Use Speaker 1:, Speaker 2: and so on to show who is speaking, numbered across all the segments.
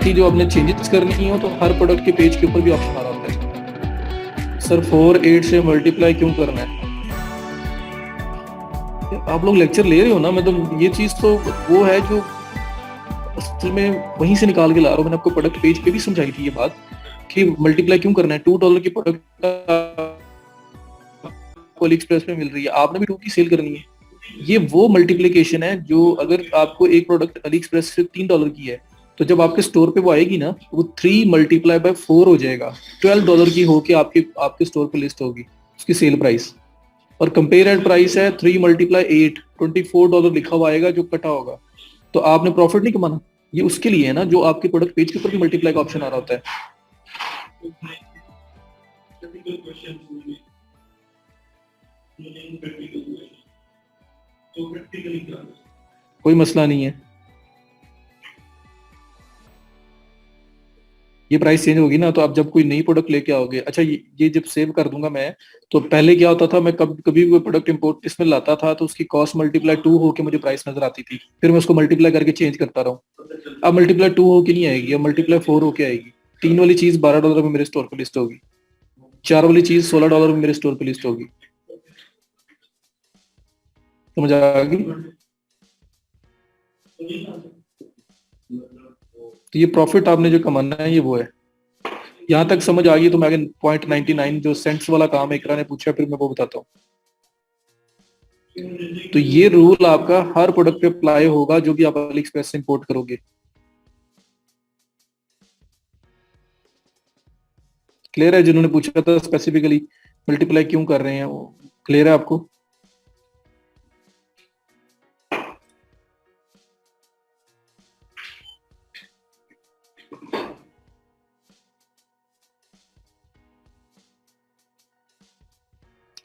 Speaker 1: बाकी जो आपने चेंजेस करनी हो तो हर प्रोडक्ट के पेज के ऊपर भी ऑप्शन आ रहा होता है। सर 4 8 से मल्टीप्लाई क्यों करना है? आप लोग लेक्चर ले रहे हो ना, मतलब ये चीज तो वो है जो असल में वहीं से निकाल के ला रहा हूँ। मैंने आपको प्रोडक्ट पेज पे भी समझाई थी ये बात कि मल्टीप्लाई क्यों करना है। $2 की प्रोडक्ट अली एक्सप्रेस में मिल रही है, आपने भी 2 की सेल करनी है। ये वो मल्टीप्लीकेशन है जो अगर आपको एक प्रोडक्ट अली एक्सप्रेस से $3 की है तो जब आपके स्टोर पे वो आएगी ना वो 3 मल्टीप्लाई बाय 4 हो जाएगा, $12 की होके आपके आपके स्टोर पे लिस्ट होगी उसकी सेल प्राइस। और कंपेयर प्राइस है 3 मल्टीप्लाई 8, $24 लिखा हुआ आएगा जो कटा होगा। तो आपने प्रॉफिट नहीं कमाना। ये उसके लिए है ना जो आपके प्रोडक्ट पेज के ऊपर भी मल्टीप्लाई का ऑप्शन आ रहा होता है। कोई मसला नहीं है, ये प्राइस चेंज होगी ना तो आप जब कोई नई प्रोडक्ट लेके आओगे। अच्छा ये जब सेव कर दूंगा मैं, तो पहले क्या होता था, मैं कभी भी प्रोडक्ट इंपोर्ट इसमें लाता था तो उसकी कॉस्ट मल्टीप्लाई 2 होके मुझे प्राइस नजर आती थी, फिर मैं उसको मल्टीप्लाई करके चेंज करता रहा। अब मल्टीप्लाई 2 होके नहीं आएगी, अब मल्टीप्लाई 4 होके आएगी। 3 वाली चीज $12 में मेरे स्टोर पे लिस्ट होगी, 4 वाली चीज $16 में मेरे स्टोर पे लिस्ट होगी। समझ आ गई? तो ये प्रॉफिट आपने जो कमाना है ये वो है। यहाँ तक समझ आ गई तो मैं आगे .99 जो सेंट्स वाला काम एकरा ने पूछा फिर मैं वो बताता हूँ। तो ये रूल आपका हर प्रोडक्ट पे अप्लाई होगा जो भी आप अली एक्सप्रेस से इंपोर्ट करोगे। क्लियर है? जिन्होंने पूछा था स्पेसिफिकली मल्टीप्लाई क्यों कर रहे हैं वो क्लियर है आपको?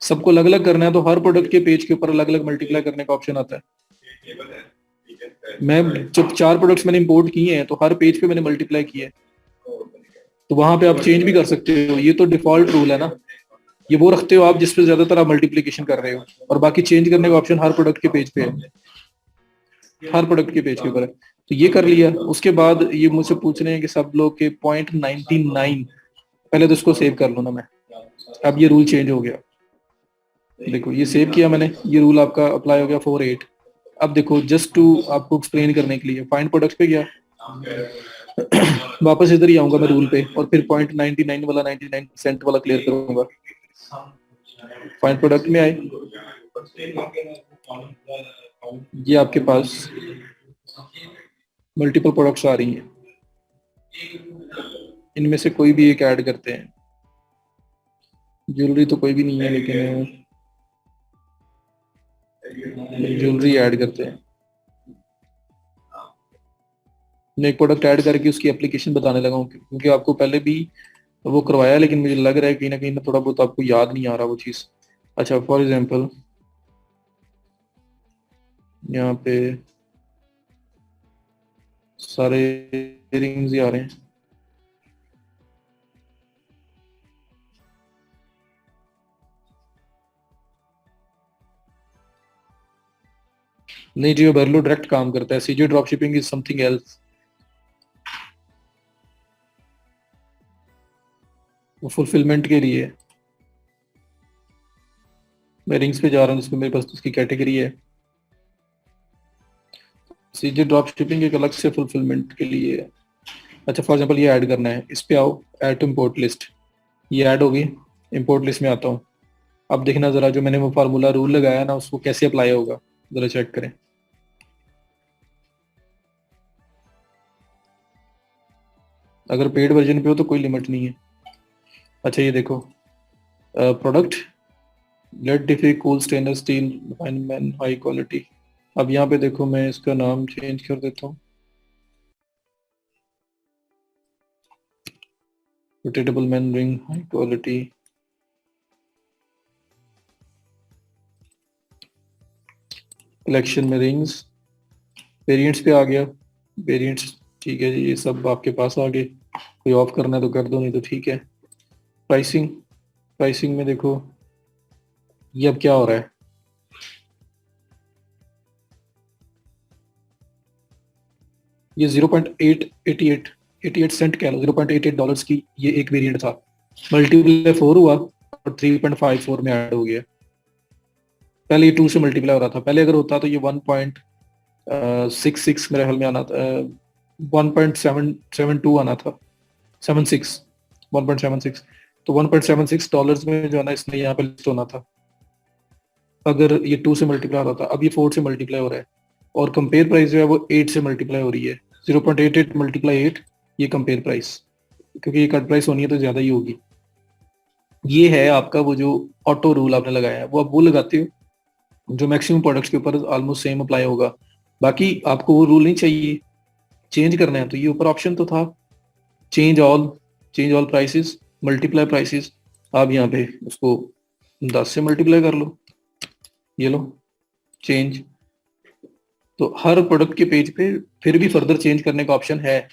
Speaker 1: सबको अलग अलग करना है तो हर प्रोडक्ट के पेज के ऊपर अलग अलग मल्टीप्लाई करने का ऑप्शन आता है। मैं जब 4 प्रोडक्ट्स मैंने इंपोर्ट किए हैं तो हर पेज पे मैंने मल्टीप्लाई किया है, तो वहां पे आप चेंज भी कर सकते हो। ये तो डिफॉल्ट रूल है ना, ये वो रखते हो आप जिस पे ज्यादातर आप मल्टीप्लीकेशन कर रहे हो, और बाकी चेंज करने का ऑप्शन हर प्रोडक्ट के पेज पे है, हर प्रोडक्ट के पेज के ऊपर है। तो ये कर लिया। उसके बाद ये मुझसे पूछ रहे हैं कि सब लोग के .99, पहले तो इसको सेव कर लो ना मैं। अब ये रूल चेंज हो गया, देखो ये सेव किया मैंने, ये रूल आपका अप्लाई हो गया 4 8। अब देखो जस्ट टू आपको एक्सप्लेन करने के लिए फाइंड प्रोडक्ट पे गया, वापस इधर ही आऊंगा मैं रूल पे और फिर .99 वाला 99% वाला क्लियर करूंगा। फाइंड प्रोडक्ट में आए, ये आपके पास मल्टीपल प्रोडक्ट्स आ रही हैं, इनमें से कोई भी एक ऐड करते हैं। ज्वेलरी तो कोई भी नहीं है लेकिन ज्वेलरी ऐड करते हैं। मैं एक प्रोडक्ट ऐड करके उसकी एप्लीकेशन बताने लगा हूँ क्योंकि आपको पहले भी वो करवाया लेकिन मुझे लग रहा है कहीं ना कहीं थोड़ा बहुत आपको याद नहीं आ रहा वो चीज़। अच्छा फॉर एग्जांपल यहाँ पे सारे रिंग्स ही आ रहे हैं। नहीं जी, बर्लो डायरेक्ट काम करता है, CG drop shipping is something else. वो फुलफिलमेंट के लिए है। मैं रिंग्स पे जा रहा हूँ जिसमें मेरे पास उसकी कैटेगरी है। सीजी ड्रॉप शिपिंग एक अलग से फुलफिलमेंट के लिए है। अच्छा फॉर एग्जांपल ये ऐड करना है, इस पे आओ, ऐड टू इंपोर्ट लिस्ट, ये ऐड होगी। इंपोर्ट लिस्ट में आता हूँ। अब देखना जरा जो मैंने वो फार्मूला रूल लगाया ना उसको कैसे अप्लाई होगा, जरा चेक करें। अगर पेड वर्जन पे हो तो कोई लिमिट नहीं है। अच्छा ये देखो प्रोडक्ट लेड डिफी cool stainless steel man high quality. अब यहाँ पे देखो मैं इसका नाम चेंज कर देता हूँ, rotatable man ring high quality. Collection में रिंग्स वेरिएंट्स पे आ गया, वेरिएंट्स ठीक है जी, ये सब आपके पास आ गए। कोई ऑफ करना है तो कर दो, नहीं तो ठीक है। प्राइसिंग, प्राइसिंग में देखो ये अब क्या हो रहा है, ये 0.888 88 सेंट कह लो, $0.88 की ये एक वेरिएंट था। मल्टीप्लाई 4 हुआ और 3.54 में ऐड हो गया। पहले ये 2 से मल्टीप्लाई हो रहा था, पहले अगर होता तो ये 1.66 मेरे ख्याल में आना था, 1.772 आना था, 76, 1.76। तो $1.76 में जो है ना इसने यहाँ पे लिस्ट होना था अगर ये 2 से मल्टीप्लाई हो रहा था। अब ये 4 से मल्टीप्लाई हो रहा है और कंपेयर प्राइस जो है वो 8 से मल्टीप्लाई हो रही है। 0.88 मल्टीप्लाई 8, ये कंपेयर प्राइस, क्योंकि ये कट प्राइस होनी है तो ज्यादा ही होगी। ये है आपका वो जो ऑटो रूल आपने लगाया है, वो आप वो लगाते हो जो मैक्सिमम प्रोडक्ट्स के ऊपर ऑलमोस्ट सेम अप्लाई होगा। बाकी आपको वो रूल नहीं चाहिए, चेंज करना है तो ये ऊपर ऑप्शन तो था, change all, change all prices, multiply prices. आप यहाँ पे उसको 10 से मल्टीप्लाई कर लो, ये लो चेंज। तो हर प्रोडक्ट के पेज पे फिर भी फर्दर चेंज करने का ऑप्शन है।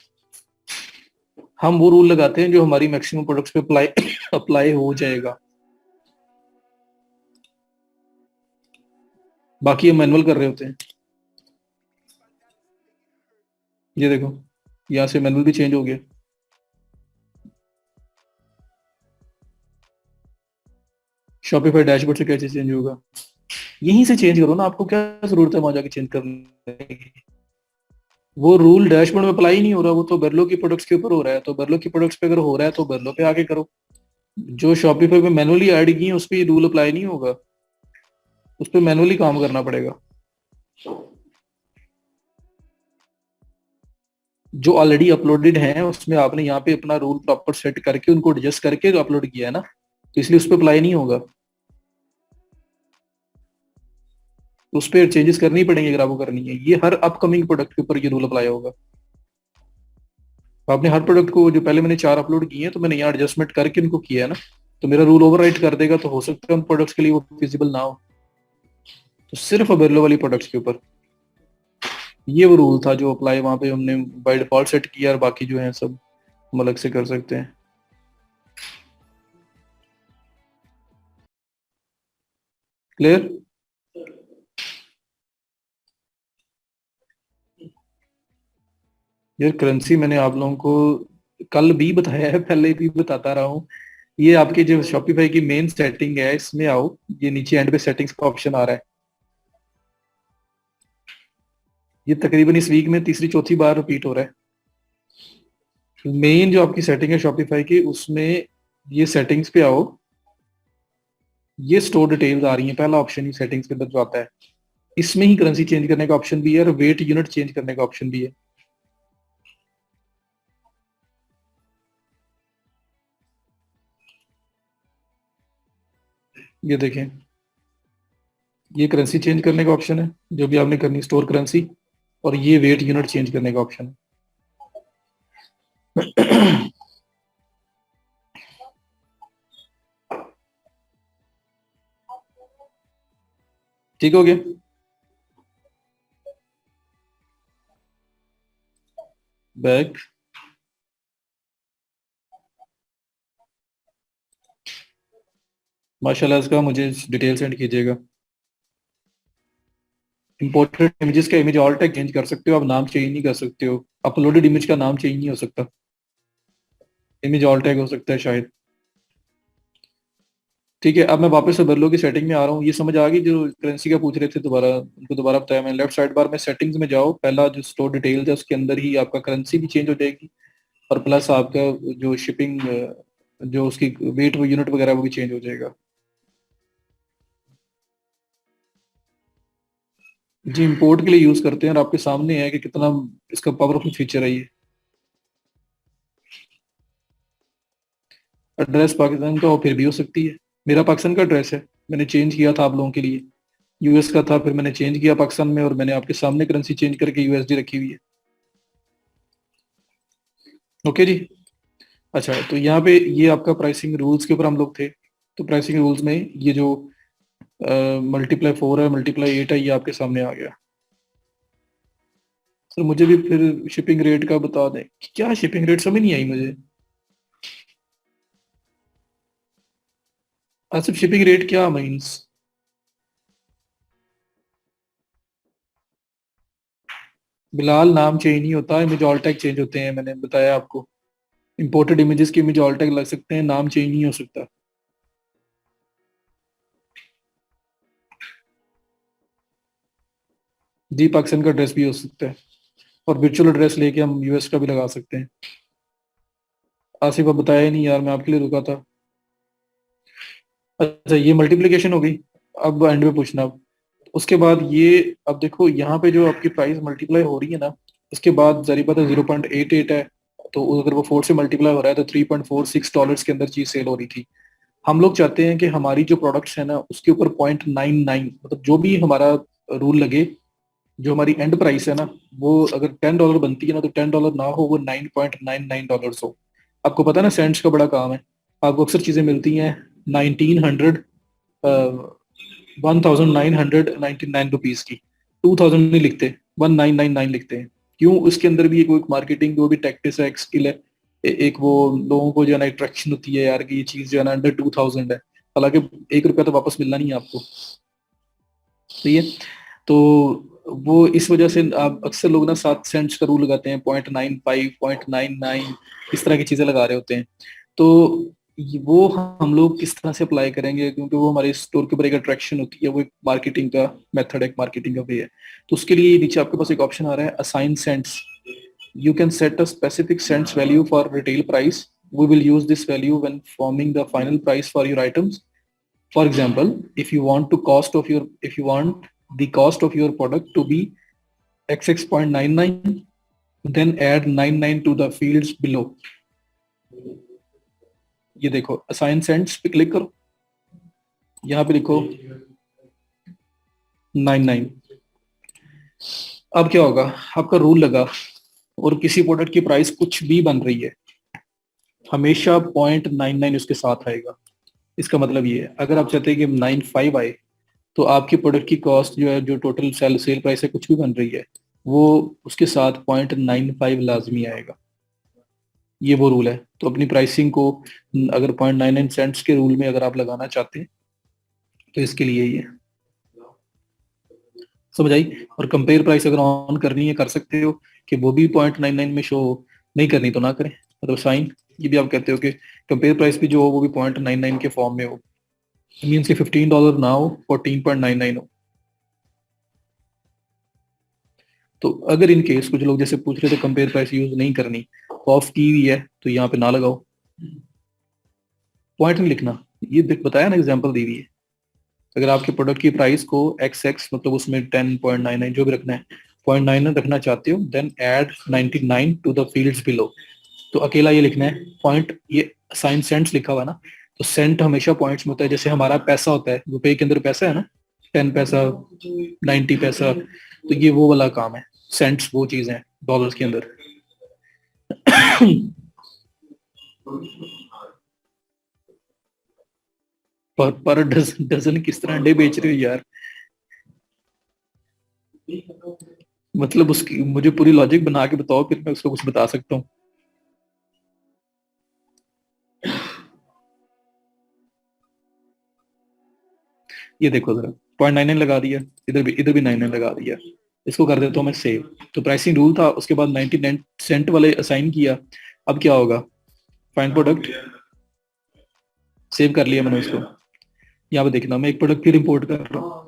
Speaker 1: हम वो रूल लगाते हैं जो हमारी मैक्सिमम प्रोडक्ट्स पे अप्लाई अप्लाई हो जाएगा। बाकी हम मैनुअल कर रहे होते हैं। ये देखो यहाँ से मैनुअल भी चेंज हो गया। शॉपिफाई डैशबोर्ड से कैसे चेंज होगा? यहीं से चेंज करो ना, आपको क्या जरूरत है वहां जाके चेंज करने की? वो रूल डैशबोर्ड में अप्लाई नहीं हो रहा, वो तो बर्लो की प्रोडक्ट्स के ऊपर हो रहा है। तो बर्लो की प्रोडक्ट्स पे अगर हो रहा है तो बर्लो पे आके करो। जो शॉपिफाई पे मैनुअली ऐड की है उस पर रूल अप्लाई नहीं होगा, उस पर मैनुअली काम करना पड़ेगा। जो ऑलरेडी अपलोडेड है उसमें आपने यहाँ पे अपना रूल प्रॉपर सेट करके उनको एडजस्ट करके अपलोड किया है ना, तो इसलिए उस पर अप्लाई नहीं होगा। उस पर चेंजेस करनी पड़ेंगे अगर आपको करनी है। ये हर अपकमिंग प्रोडक्ट के ऊपर ये रूल अप्लाई होगा। आपने हर प्रोडक्ट को, जो पहले मैंने 4 अपलोड किए हैं तो मैंने यहाँ एडजस्टमेंट करके इनको किया है ना, तो मेरा रूल ओवरराइट कर देगा तो हो सकता है उन प्रोडक्ट्स के लिए वो फिजिबल ना हो। तो सिर्फ अवेलेबल वाली प्रोडक्ट्स के ऊपर ये वो रूल था जो अप्लाई वहां पे हमने बाय डिफॉल्ट सेट किया, और बाकी जो है सब हम अलग से कर सकते हैं। क्लियर? यार करेंसी मैंने आप लोगों को कल भी बताया है, पहले भी बताता रहा हूँ। ये आपकी जो शॉपिफाई की मेन सेटिंग है इसमें आओ, ये नीचे एंड पे सेटिंग्स का ऑप्शन आ रहा है। ये तकरीबन इस वीक में तीसरी चौथी बार रिपीट हो रहा है। मेन जो आपकी सेटिंग है शॉपिफाई की, उसमें ये सेटिंग्स पे आओ, ये स्टोर डिटेल्स आ रही है, पहला ऑप्शन ही सेटिंग्स के अंदर जो आता है। इसमें ही करेंसी चेंज करने का ऑप्शन भी है और वेट यूनिट चेंज करने का ऑप्शन भी है। ये देखें, ये करेंसी चेंज करने का ऑप्शन है जो भी आपने करनी, स्टोर करेंसी, और ये वेट यूनिट चेंज करने का ऑप्शन है। ठीक हो गया? बैक। माशाल्लाह, इसका मुझे डिटेल सेंड कीजिएगा। इंपोर्टेड इमेजेस का इमेज ऑल टैग चेंज कर सकते हो, आप नाम चेंज नहीं कर सकते हो। अपलोडेड इमेज का नाम चेंज नहीं हो सकता, इमेज ऑल टैग हो सकता है शायद। ठीक है, अब मैं वापस से बदलो की सेटिंग में आ रहा हूँ। ये समझ आ गई जो करेंसी का पूछ रहे थे? दोबारा उनको दोबारा बताया मैं। लेफ्ट साइड बार में सेटिंग्स में जाओ, पहला जो स्टोर डिटेल्स है उसके अंदर ही आपका करेंसी भी चेंज हो जाएगी, और प्लस आपका जो शिपिंग, जो उसकी वेट यूनिट वगैरह वो भी चेंज हो जाएगा। जी, इंपोर्ट के लिए यूज करते हैं और आपके सामने है कि कितना इसका पावरफुल फीचर है ये। एड्रेस पाकिस्तान का हो फिर भी हो सकती है, मेरा पाकिस्तान का एड्रेस है, मैंने चेंज किया था आप लोगों के लिए। यूएस का था, फिर मैंने चेंज किया पाकिस्तान में, और मैंने आपके सामने करेंसी चेंज करके यूएसडी रखी हुई है। ओके जी। अच्छा, तो यहाँ पे ये आपका प्राइसिंग रूल्स के ऊपर हम लोग थे। तो प्राइसिंग रूल्स में ये जो मल्टीप्लाई 4 है, मल्टीप्लाई 8 है, ये आपके सामने आ गया। सर मुझे भी फिर शिपिंग रेट का बता दें, क्या शिपिंग रेट समझ नहीं आई मुझे। सिर्फ शिपिंग रेट क्या मीन्स? बिलाल नाम चेंज नहीं होता, इमेज ऑल टैग चेंज होते हैं, मैंने बताया आपको। इंपोर्टेड इमेजेस के इमेज ऑल टैग लग सकते हैं, नाम चेंज नहीं हो सकता। जी पाकिस्तान का ड्रेस भी हो सकता है, और वर्चुअल एड्रेस लेके हम यूएस का भी लगा सकते हैं। आसिफ आप बताया ही नहीं यार, मैं आपके लिए रुका था। अच्छा ये मल्टीप्लिकेशन हो गई। अब एंड में पूछना अब। उसके बाद ये, अब देखो यहाँ पे जो आपकी प्राइस मल्टीप्लाई हो रही है ना, उसके बाद जरी बात है 0.88 है, तो अगर वो 4 से मल्टीप्लाई हो रहा है तो $3.46 के अंदर चीज सेल हो रही थी। हम लोग चाहते हैं कि हमारी जो प्रोडक्ट्स है ना उसके ऊपर 0.99, मतलब जो भी हमारा रूल लगे, जो हमारी एंड प्राइस है ना, वो अगर $10 बनती है ना, तो $10 ना हो, वो $9.99 हो। आपको पता है ना सेंट्स का बड़ा काम है। आपको अक्सर चीजें मिलती हैं 1900, 1999 रुपीज की, 2000 नहीं लिखते, 1999 लिखते हैं। क्यों? उसके अंदर भी एक मार्केटिंग, वो भी टैक्टिस है, एक स्किल है। एक वो लोगों को जो है ना अट्रैक्शन होती है यार कि ये चीज जो है ना अंडर 2000 है, हालांकि 1 रुपया तो वापस मिलना नहीं है आपको। सही है। तो वो इस वजह से आप अक्सर लोग ना 7 सेंट्स का रूल लगाते हैं, 0.95, 0.99, इस तरह की चीजें लगा रहे होते हैं। तो वो हम लोग किस तरह से अप्लाई करेंगे, क्योंकि वो हमारे स्टोर के ऊपर एक अट्रैक्शन होती है, वो एक मार्केटिंग का मेथड है, एक मार्केटिंग का वे है। तो उसके लिए नीचे आपके पास एक ऑप्शन आ रहा है, assign cents. You can set a specific cents value for retail price. We will use this value when forming the final price for your items. For example, if you want the cost of your product to be XX.99, then add 99 to the fields below. ये देखो assign cents पे click करो, यहाँ पे लिखो 99। अब क्या होगा, आपका रूल लगा और किसी प्रोडक्ट की प्राइस कुछ भी बन रही है, हमेशा 0.99 उसके साथ आएगा। इसका मतलब ये है, अगर आप चाहते हैं कि 95 आए, तो आपकी प्रोडक्ट की कॉस्ट जो है, जो टोटल सेल प्राइस है कुछ भी बन रही है, वो उसके साथ 0.95 लाजमी आएगा। ये वो रूल है। तो अपनी प्राइसिंग को अगर 0.99 के रूल में अगर आप लगाना चाहते हैं, तो इसके लिए ये समझ आई। और कंपेयर प्राइस अगर ऑन करनी है कर सकते हो, कि वो भी 0.99 में शो हो, नहीं करनी तो ना करें। मतलब साइन, ये भी आप कहते हो कि कंपेयर प्राइस भी जो हो वो भी 0.99 के फॉर्म में हो, मीन्स कि $15 ना हो, 14.99 हो। तो अगर इन केस कुछ लोग जैसे पूछ रहे थे कंपेयर प्राइस यूज नहीं करनी, ऑफ की हुई है, तो यहाँ पे ना लगाओ, पॉइंट नहीं लिखना। ये बताया ना, एग्जांपल दी हुई है। अगर आपके प्रोडक्ट की प्राइस को XX, मतलब उसमें 10.99 जो भी रखना है, 0.99 रखना चाहते हो, then add 99 to the fields below. तो अकेला ये लिखना है पॉइंट, ये साइन सेंट्स लिखा हुआ ना, तो सेंट हमेशा पॉइंट्स में होता है। जैसे हमारा पैसा होता है, रुपए के अंदर पैसा है ना, 10 पैसा, 90 पैसा, तो ये वो वाला काम है। सेंट्स वो चीज है डॉलर्स के अंदर। पर डजन किस तरह अंडे बेच रहे हो यार? मतलब उसकी मुझे पूरी लॉजिक बना के बताओ, फिर मैं उसको कुछ बता सकता हूँ। ये देखो जरा, 0.99 लगा दिया, इधर भी 99 लगा दिया। इसको कर देता हूँ मैं सेव। तो प्राइसिंग रूल था, उसके बाद 99 सेंट वाले असाइन किया। अब क्या होगा, फाइंड प्रोडक्ट, सेव कर लिया मैंने उसको। यहाँ पे देखना, मैं एक प्रोडक्ट फिर इंपोर्ट कर रहा हूँ।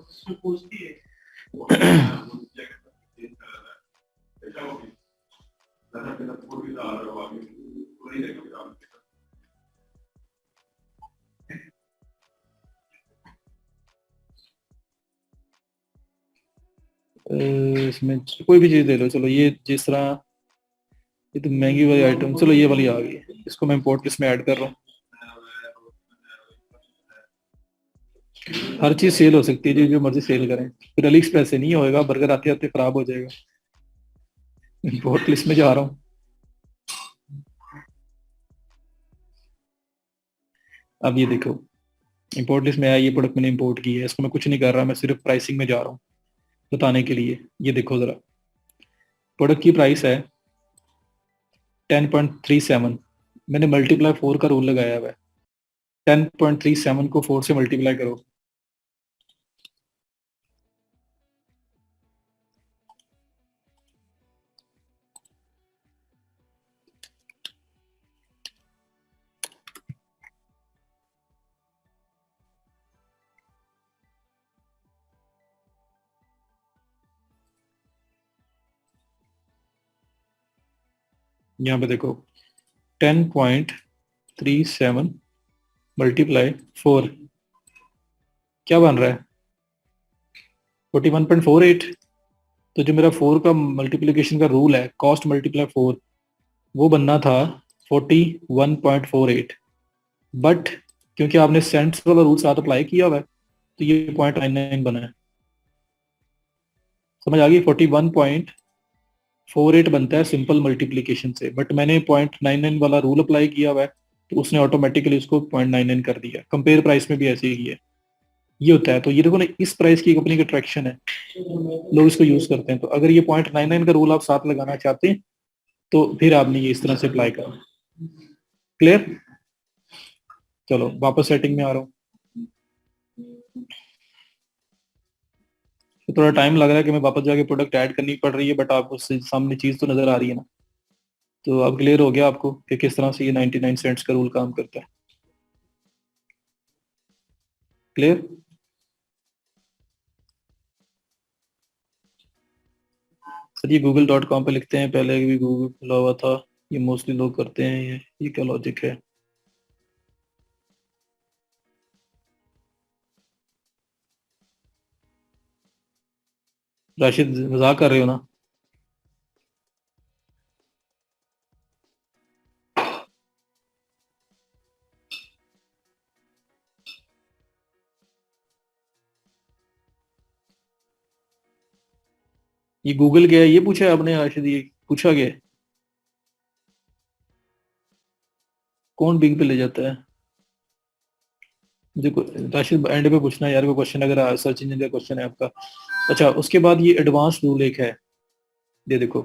Speaker 1: इसमें कोई भी चीज ले लो, चलो ये जिस तरह, ये तो महंगी वाली आइटम, चलो ये वाली आ गई, इसको मैं इंपोर्ट लिस्ट में ऐड कर रहा हूँ। हर चीज सेल हो सकती है, जो जो मर्जी सेल करें, फिर अली एक्सप्रेस से नहीं होएगा, बर्गर आते आते खराब हो जाएगा। इंपोर्ट लिस्ट में जा रहा हूँ। अब ये देखो, इंपोर्ट लिस्ट में आया, ये प्रोडक्ट मैंने इंपोर्ट की है, इसको मैं कुछ नहीं कर रहा, मैं सिर्फ प्राइसिंग में जा रहा हूँ बताने के लिए। ये देखो जरा, प्रोडक्ट की प्राइस है 10.37, मैंने मल्टीप्लाई 4 का रूल लगाया हुआ है। 10.37 को 4 से मल्टीप्लाई करो, यहाँ पे देखो 10.37 मल्टीप्लाई 4 क्या बन रहा है 41.48। तो जो मेरा 4 का मल्टीप्लिकेशन का रूल है कॉस्ट मल्टीप्लाई 4 वो बनना था 41.48, बट क्योंकि आपने सेंट्स वाला रूल साथ अप्लाई किया हुआ है तो ये 0.99 बना है। समझ आ गई 41.48 बनता है सिंपल मल्टीप्लिकेशन से, बट मैंने 0.99 वाला रूल अप्लाई किया हुआ है तो उसने ऑटोमेटिकली उसको 0.99 कर दिया। कंपेयर प्राइस में भी ऐसे ही है, ये होता है। तो ये देखो ना, इस प्राइस की कंपनी का ट्रैक्शन है, लोग इसको यूज करते हैं। तो अगर ये 0.99 का रूल आप साथ लगाना चाहते हैं तो फिर आपने ये इस तरह से अप्लाई करा। क्लियर? चलो वापस सेटिंग में आ रहा हूँ। तो थोड़ा टाइम लग रहा है कि मैं वापस जाके प्रोडक्ट ऐड करनी पड़ रही है, बट आपको सामने चीज तो नजर आ रही है ना। तो अब क्लियर हो गया आपको कि किस तरह से ये 99 सेंट्स का रूल काम करता है। क्लियर? सर ये google.com पे लिखते हैं, पहले भी गूगल खुला हुआ था, ये मोस्टली लोग करते हैं। ये क्या लॉजिक है? राशिद मजाक कर रहे हो ना? ये गूगल गया है, ये पूछा है आपने राशिद? ये पूछा गया है? कौन बिंग पे ले जाता है? मुझे राशिद एंड पे पूछना है यार कोई क्वेश्चन, अगर सर्च इंजन का क्वेश्चन है आपका। अच्छा, उसके बाद ये एडवांस रूल एक है, ये देखो।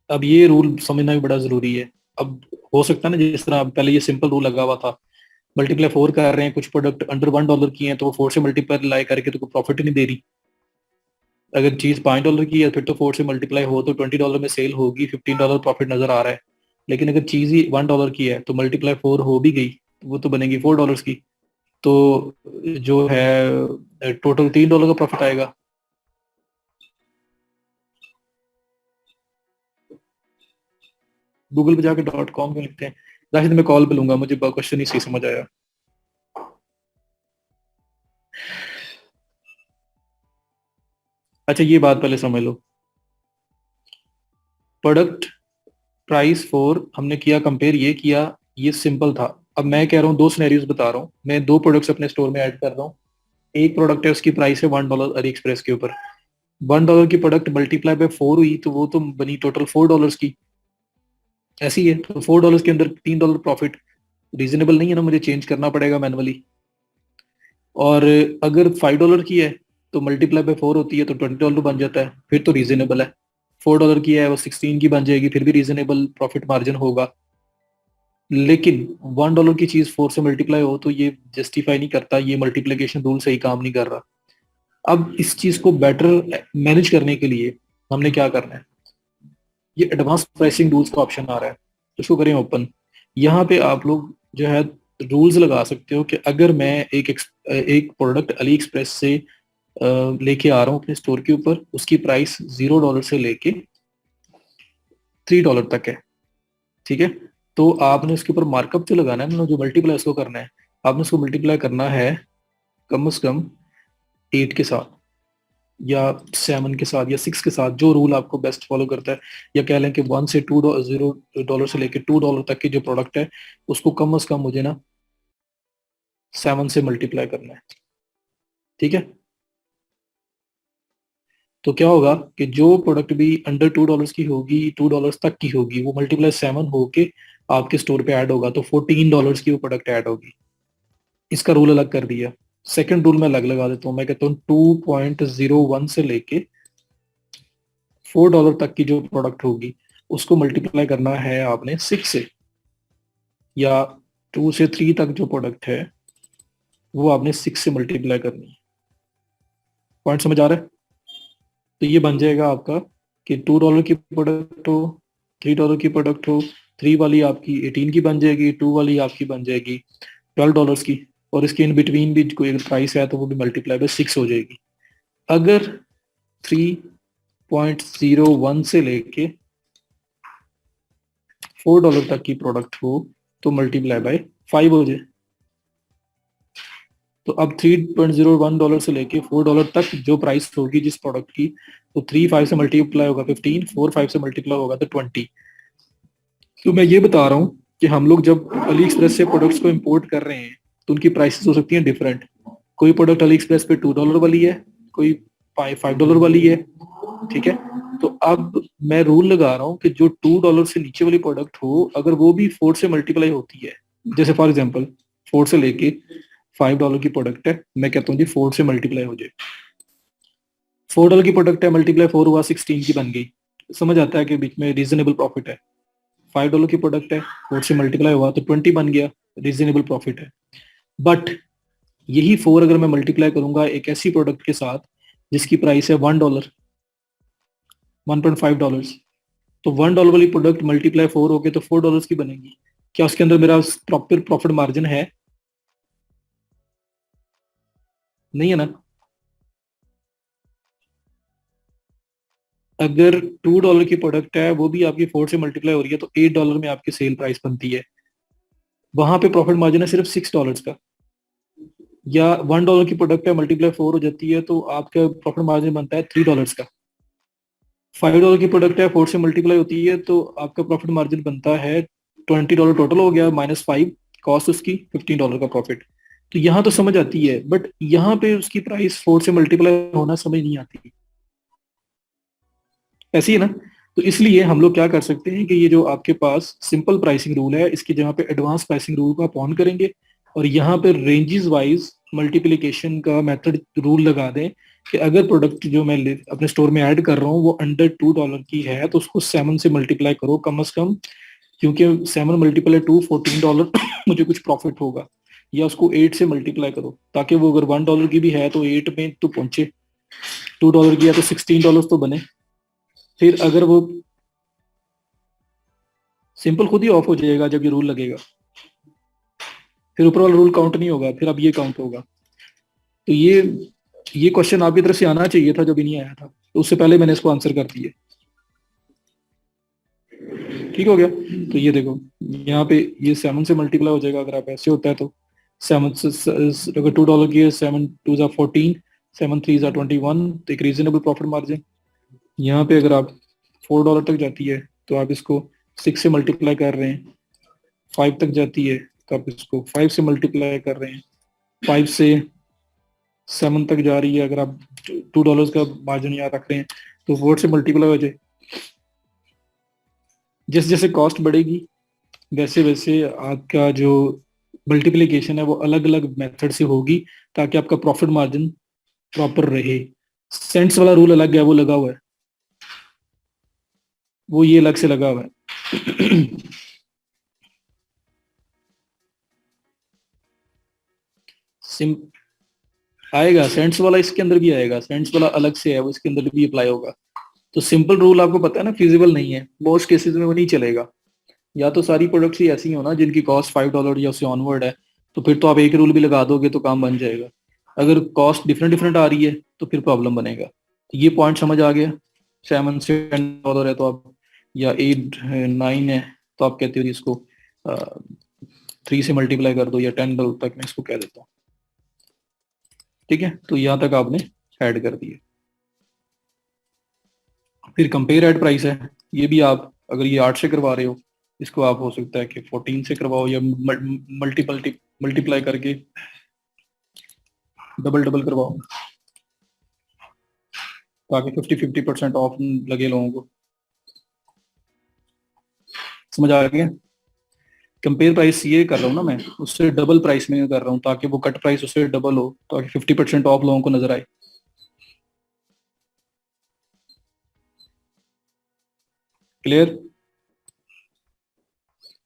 Speaker 1: अब ये रूल समझना भी बड़ा जरूरी है। अब हो सकता है ना, जिस तरह पहले ये सिंपल रूल लगा हुआ था, मल्टीप्लाई 4 कर रहे हैं, कुछ प्रोडक्ट अंडर $1 की हैं तो वो 4 से मल्टीप्लाई करके तो कोई प्रॉफिट ही नहीं दे रही। अगर चीज $5 की है फिर तो 4 से मल्टीप्लाई हो तो $20 में सेल होगी, $15 प्रॉफिट नजर आ रहा है। लेकिन अगर चीज ही $1 की है तो मल्टीप्लाई 4 हो भी गई तो वो तो बनेगी $4 की। तो जो है टोटल $3 का प्रॉफिट आएगा। गूगल पे जाके .com पे लिखते हैं। राशिद मैं कॉल पे लूंगा, मुझे क्वेश्चन ही सही समझ आया। अच्छा ये बात पहले समझ लो, प्रोडक्ट प्राइस फॉर हमने किया कंपेयर, ये किया, ये सिंपल था। अब मैं कह रहा हूँ दो सिनेरियोज बता रहा हूँ, मैं दो प्रोडक्ट्स अपने स्टोर में ऐड कर रहा हूँ। एक प्रोडक्ट है उसकी प्राइस है $1 अली एक्सप्रेस के ऊपर, $1 की प्रोडक्ट मल्टीप्लाई बाय 4 हुई तो वो तो बनी टोटल $4 की। ऐसी है तो $4 के अंदर $3 प्रॉफिट रीजनेबल नहीं है ना, मुझे चेंज करना पड़ेगा मैनुअली। और अगर $5 की है तो मल्टीप्लाई बाय 4 होती है तो $20 बन जाता है, फिर तो रीजनेबल है। $4 की है वो 16 की बन जाएगी, फिर भी रीजनेबल प्रॉफिट मार्जिन होगा। लेकिन $1 की चीज 4 से मल्टीप्लाई हो तो ये जस्टिफाई नहीं करता, ये मल्टीप्लिकेशन रूल सही काम नहीं कर रहा। अब इस चीज को बेटर मैनेज करने के लिए हमने क्या करना है, ये एडवांस प्राइसिंग रूल्स का ऑप्शन आ रहा है, इसको करें ओपन। यहाँ पे आप लोग जो है रूल्स लगा सकते हो कि अगर मैं एक प्रोडक्ट अली एक्सप्रेस से लेके आ रहा हूँ अपने स्टोर के ऊपर, उसकी प्राइस $0 से लेके $3 तक है, ठीक है। तो आपने उसके ऊपर मार्कअप जो लगाना है ना, जो मल्टीप्लाई उसको करना है, आपने उसको मल्टीप्लाई करना है कम से कम 8 के साथ या 7 के साथ या 6 के साथ, जो रूल आपको बेस्ट फॉलो करता है। या कह लें कि 1 से $0 से लेके $2 तक की जो प्रोडक्ट है उसको कम से कम मुझे ना 7 से मल्टीप्लाई करना है, ठीक है। तो क्या होगा कि जो प्रोडक्ट भी अंडर $2 की होगी, $2 तक की होगी, वो मल्टीप्लाई 7 होके आपके स्टोर पे ऐड होगा तो $14 की वो प्रोडक्ट ऐड होगी। इसका रूल अलग कर दिया। सेकंड रूल मैं अलग लगा देता हूँ, मैं कहता हूँ 2.01 से लेके $4 तक की जो प्रोडक्ट होगी उसको मल्टीप्लाई करना है आपने 6 से, या 2 से 3 तक जो प्रोडक्ट है वो आपने 6 से मल्टीप्लाई करनी है। पॉइंट समझ आ रहा है? तो ये बन जाएगा आपका कि $2 की प्रोडक्ट हो, $3 की प्रोडक्ट हो, 3 वाली आपकी 18 की बन जाएगी, 2 वाली आपकी बन जाएगी $12 की, और इसके इन बिटवीन भी कोई अगर प्राइस है तो वो भी मल्टीप्लाई बाय 6 हो जाएगी। अगर 3 0.01 से लेके $4 तक की प्रोडक्ट हो तो मल्टीप्लाई बाय 5 हो जाए। तो अब $3.01 से लेके $4 तक जो प्राइस होगी जिस प्रोडक्ट की, तो 3 5 से मल्टीप्लाई होगा 15, 4 5 से मल्टीप्लाई होगा तो 20। तो मैं ये बता रहा हूँ कि हम लोग जब अली एक्सप्रेस से प्रोडक्ट्स को इंपोर्ट कर रहे हैं तो उनकी प्राइसेस हो सकती हैं डिफरेंट। कोई प्रोडक्ट अली एक्सप्रेस पे $2 वाली है, कोई $5 वाली है, ठीक है। तो अब मैं रूल लगा रहा हूँ कि जो $2 से नीचे वाली प्रोडक्ट हो, अगर वो भी 4 से मल्टीप्लाई होती है, जैसे फॉर एग्जाम्पल 4 से लेके $5 की प्रोडक्ट है, मैं कहता हूँ जी 4 से मल्टीप्लाई हो जाए। $4 की प्रोडक्ट है, मल्टीप्लाई 4 हुआ 16 की बन गई। समझ आता है कि बीच में रीजनेबल प्रॉफिट है। $5 की प्रोडक्ट है, 4 से मल्टीप्लाई हुआ तो 20 बन गया, रीजनेबल प्रॉफिट है। बट यही 4 अगर मैं मल्टीप्लाई करूंगा एक ऐसी प्रोडक्ट के साथ जिसकी प्राइस है $1, $1.5, तो $1 वाली प्रोडक्ट मल्टीप्लाई 4 हो गए तो $4 की बनेगी। क्या उसके अंदर मेरा प्रॉपर प्रॉफिट मार्जिन है? नहीं है ना। अगर $2 की प्रोडक्ट है, वो भी आपकी 4 से मल्टीप्लाई हो रही है, तो $8 में आपकी सेल प्राइस बनती है। वहां पे प्रॉफिट मार्जिन है सिर्फ $6 का। या $1 की प्रोडक्ट है, मल्टीप्लाई 4 हो जाती है, तो आपका प्रॉफिट मार्जिन बनता है $3 का। $5 की प्रोडक्ट है, 4 से मल्टीप्लाई होती है, तो आपका प्रॉफिट मार्जिन बनता है $20 टोटल हो गया, -5 कॉस्ट उसकी, $15 का प्रॉफिट। तो यहाँ तो समझ आती है, बट यहाँ पे उसकी प्राइस 4 से मल्टीप्लाई होना समझ नहीं आती। ऐसी है ना। तो इसलिए हम लोग क्या कर सकते हैं कि ये जो आपके पास सिंपल प्राइसिंग रूल है, इसकी जगह पे एडवांस प्राइसिंग रूल को आप ऑन करेंगे और यहाँ पे रेंजेस वाइज मल्टीप्लिकेशन का मेथड रूल लगा दें कि अगर प्रोडक्ट जो मैं अपने स्टोर में ऐड कर रहा हूँ वो अंडर $2 की है तो उसको 7 से मल्टीप्लाई करो कम से कम, क्योंकि 7 मल्टीप्लाई 2 $14 मुझे कुछ प्रॉफिट होगा। या उसको 8 से मल्टीप्लाई करो ताकि वो अगर $1 की भी है तो 8 में तो पहुंचे, $2 की है तो $16 तो बने। फिर अगर वो सिंपल खुद ही ऑफ हो जाएगा जब ये रूल लगेगा, फिर ऊपर वाला रूल काउंट नहीं होगा, फिर अब ये काउंट होगा। तो ये क्वेश्चन आपकी तरफ से आना चाहिए था, जो भी नहीं आया था, तो उससे पहले मैंने इसको आंसर कर दिए। ठीक हो गया। तो ये देखो यहाँ पे ये 7 से मल्टीप्लाई हो जाएगा अगर आप ऐसे होता है तो। 7 अगर $2 की है, 7 2 जा 14, 7 3 जा 21, तो एक रीजनेबल प्रॉफिट मार्जिन। यहाँ पे अगर आप $4 तक जाती है तो आप इसको 6 से मल्टीप्लाई कर रहे हैं, 5 तक जाती है तो आप इसको 5 से मल्टीप्लाई कर रहे हैं, 5 से 7 तक जा रही है, अगर आप $2 का मार्जिन यहाँ रख रहे हैं तो 4 से मल्टीप्लाई हो जाए। जैसे जैसे कॉस्ट बढ़ेगी वैसे वैसे आपका जो मल्टीप्लिकेशन है वो अलग अलग मेथड से होगी ताकि आपका प्रॉफिट मार्जिन प्रॉपर रहे। सेंट्स वाला रूल अलग है, वो लगा हुआ है, वो ये अलग से लगा हुआ है। सिम आएगा सेंट्स वाला, इसके अंदर भी आएगा, सेंट्स वाला अलग से है, वो इसके अंदर भी अप्लाई होगा। तो सिंपल रूल आपको पता है ना फिजिबल नहीं है, मोस्ट केसेस में वो नहीं चलेगा। या तो सारी प्रोडक्ट्स ही ऐसी हो ना जिनकी कॉस्ट $5 या उससे ऑनवर्ड है, तो फिर तो आप एक रूल भी लगा दोगे तो काम बन जाएगा। अगर कॉस्ट डिफरेंट डिफरेंट आ रही है तो फिर प्रॉब्लम बनेगा। तो ये पॉइंट समझ आ गया। 7 से $10 है तो आप, या 8 9 है तो आप कहते हो जी इसको 3 से मल्टीप्लाई कर दो, या $10 तक मैं इसको कह देता हूँ। ठीक है, तो यहाँ तक आपने ऐड कर दिए। फिर कंपेयर एड प्राइस है, ये भी आप अगर ये 8 से करवा रहे हो, इसको आप हो सकता है कि 14 से करवाओ, या मल्टीप्लाई करके डबल डबल करवाओ ताकि 50-50% ऑफ लगे लोगों को। समझ आ गया। कंपेयर प्राइस ये कर रहा हूँ ना मैं, उससे डबल प्राइस में कर रहा हूँ ताकि वो कट प्राइस उससे डबल हो, ताकि 50% ऑफ लोगों को नजर आए। क्लियर।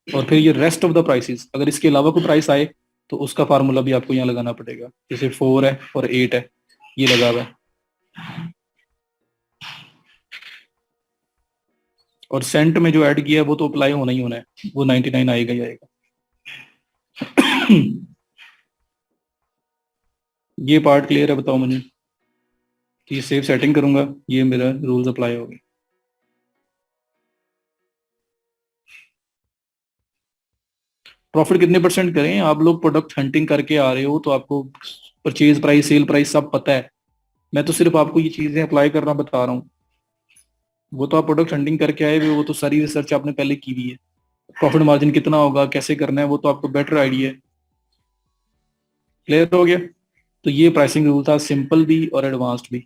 Speaker 1: और फिर ये रेस्ट ऑफ द प्राइसेस, अगर इसके अलावा कोई प्राइस आए तो उसका फार्मूला भी आपको यहाँ लगाना पड़ेगा। जैसे 4 है और 8 है, ये लगा हुआ है। और सेंट में जो ऐड किया है वो तो अप्लाई होना ही होना है, वो 99 आएगा ही आएगा। ये पार्ट क्लियर है, बताओ मुझे। ये सेव सेटिंग करूंगा, ये मेरा रूल्स अप्लाई हो गए। प्रॉफिट कितने परसेंट करें? आप लोग प्रोडक्ट हंटिंग करके आ रहे हो तो आपको परचेज प्राइस, सेल प्राइस सब पता है। मैं तो सिर्फ आपको ये चीजें अप्लाई करना बता रहा हूँ। वो तो आप प्रोडक्ट हंटिंग करके आए हुए हो, वो तो सारी रिसर्च आपने पहले की हुई है। प्रॉफिट मार्जिन कितना होगा, कैसे करना है, वो तो आपको बेटर आइडिया है। क्लियर हो गया? तो ये प्राइसिंग रूल था, सिंपल भी और एडवांस्ड भी।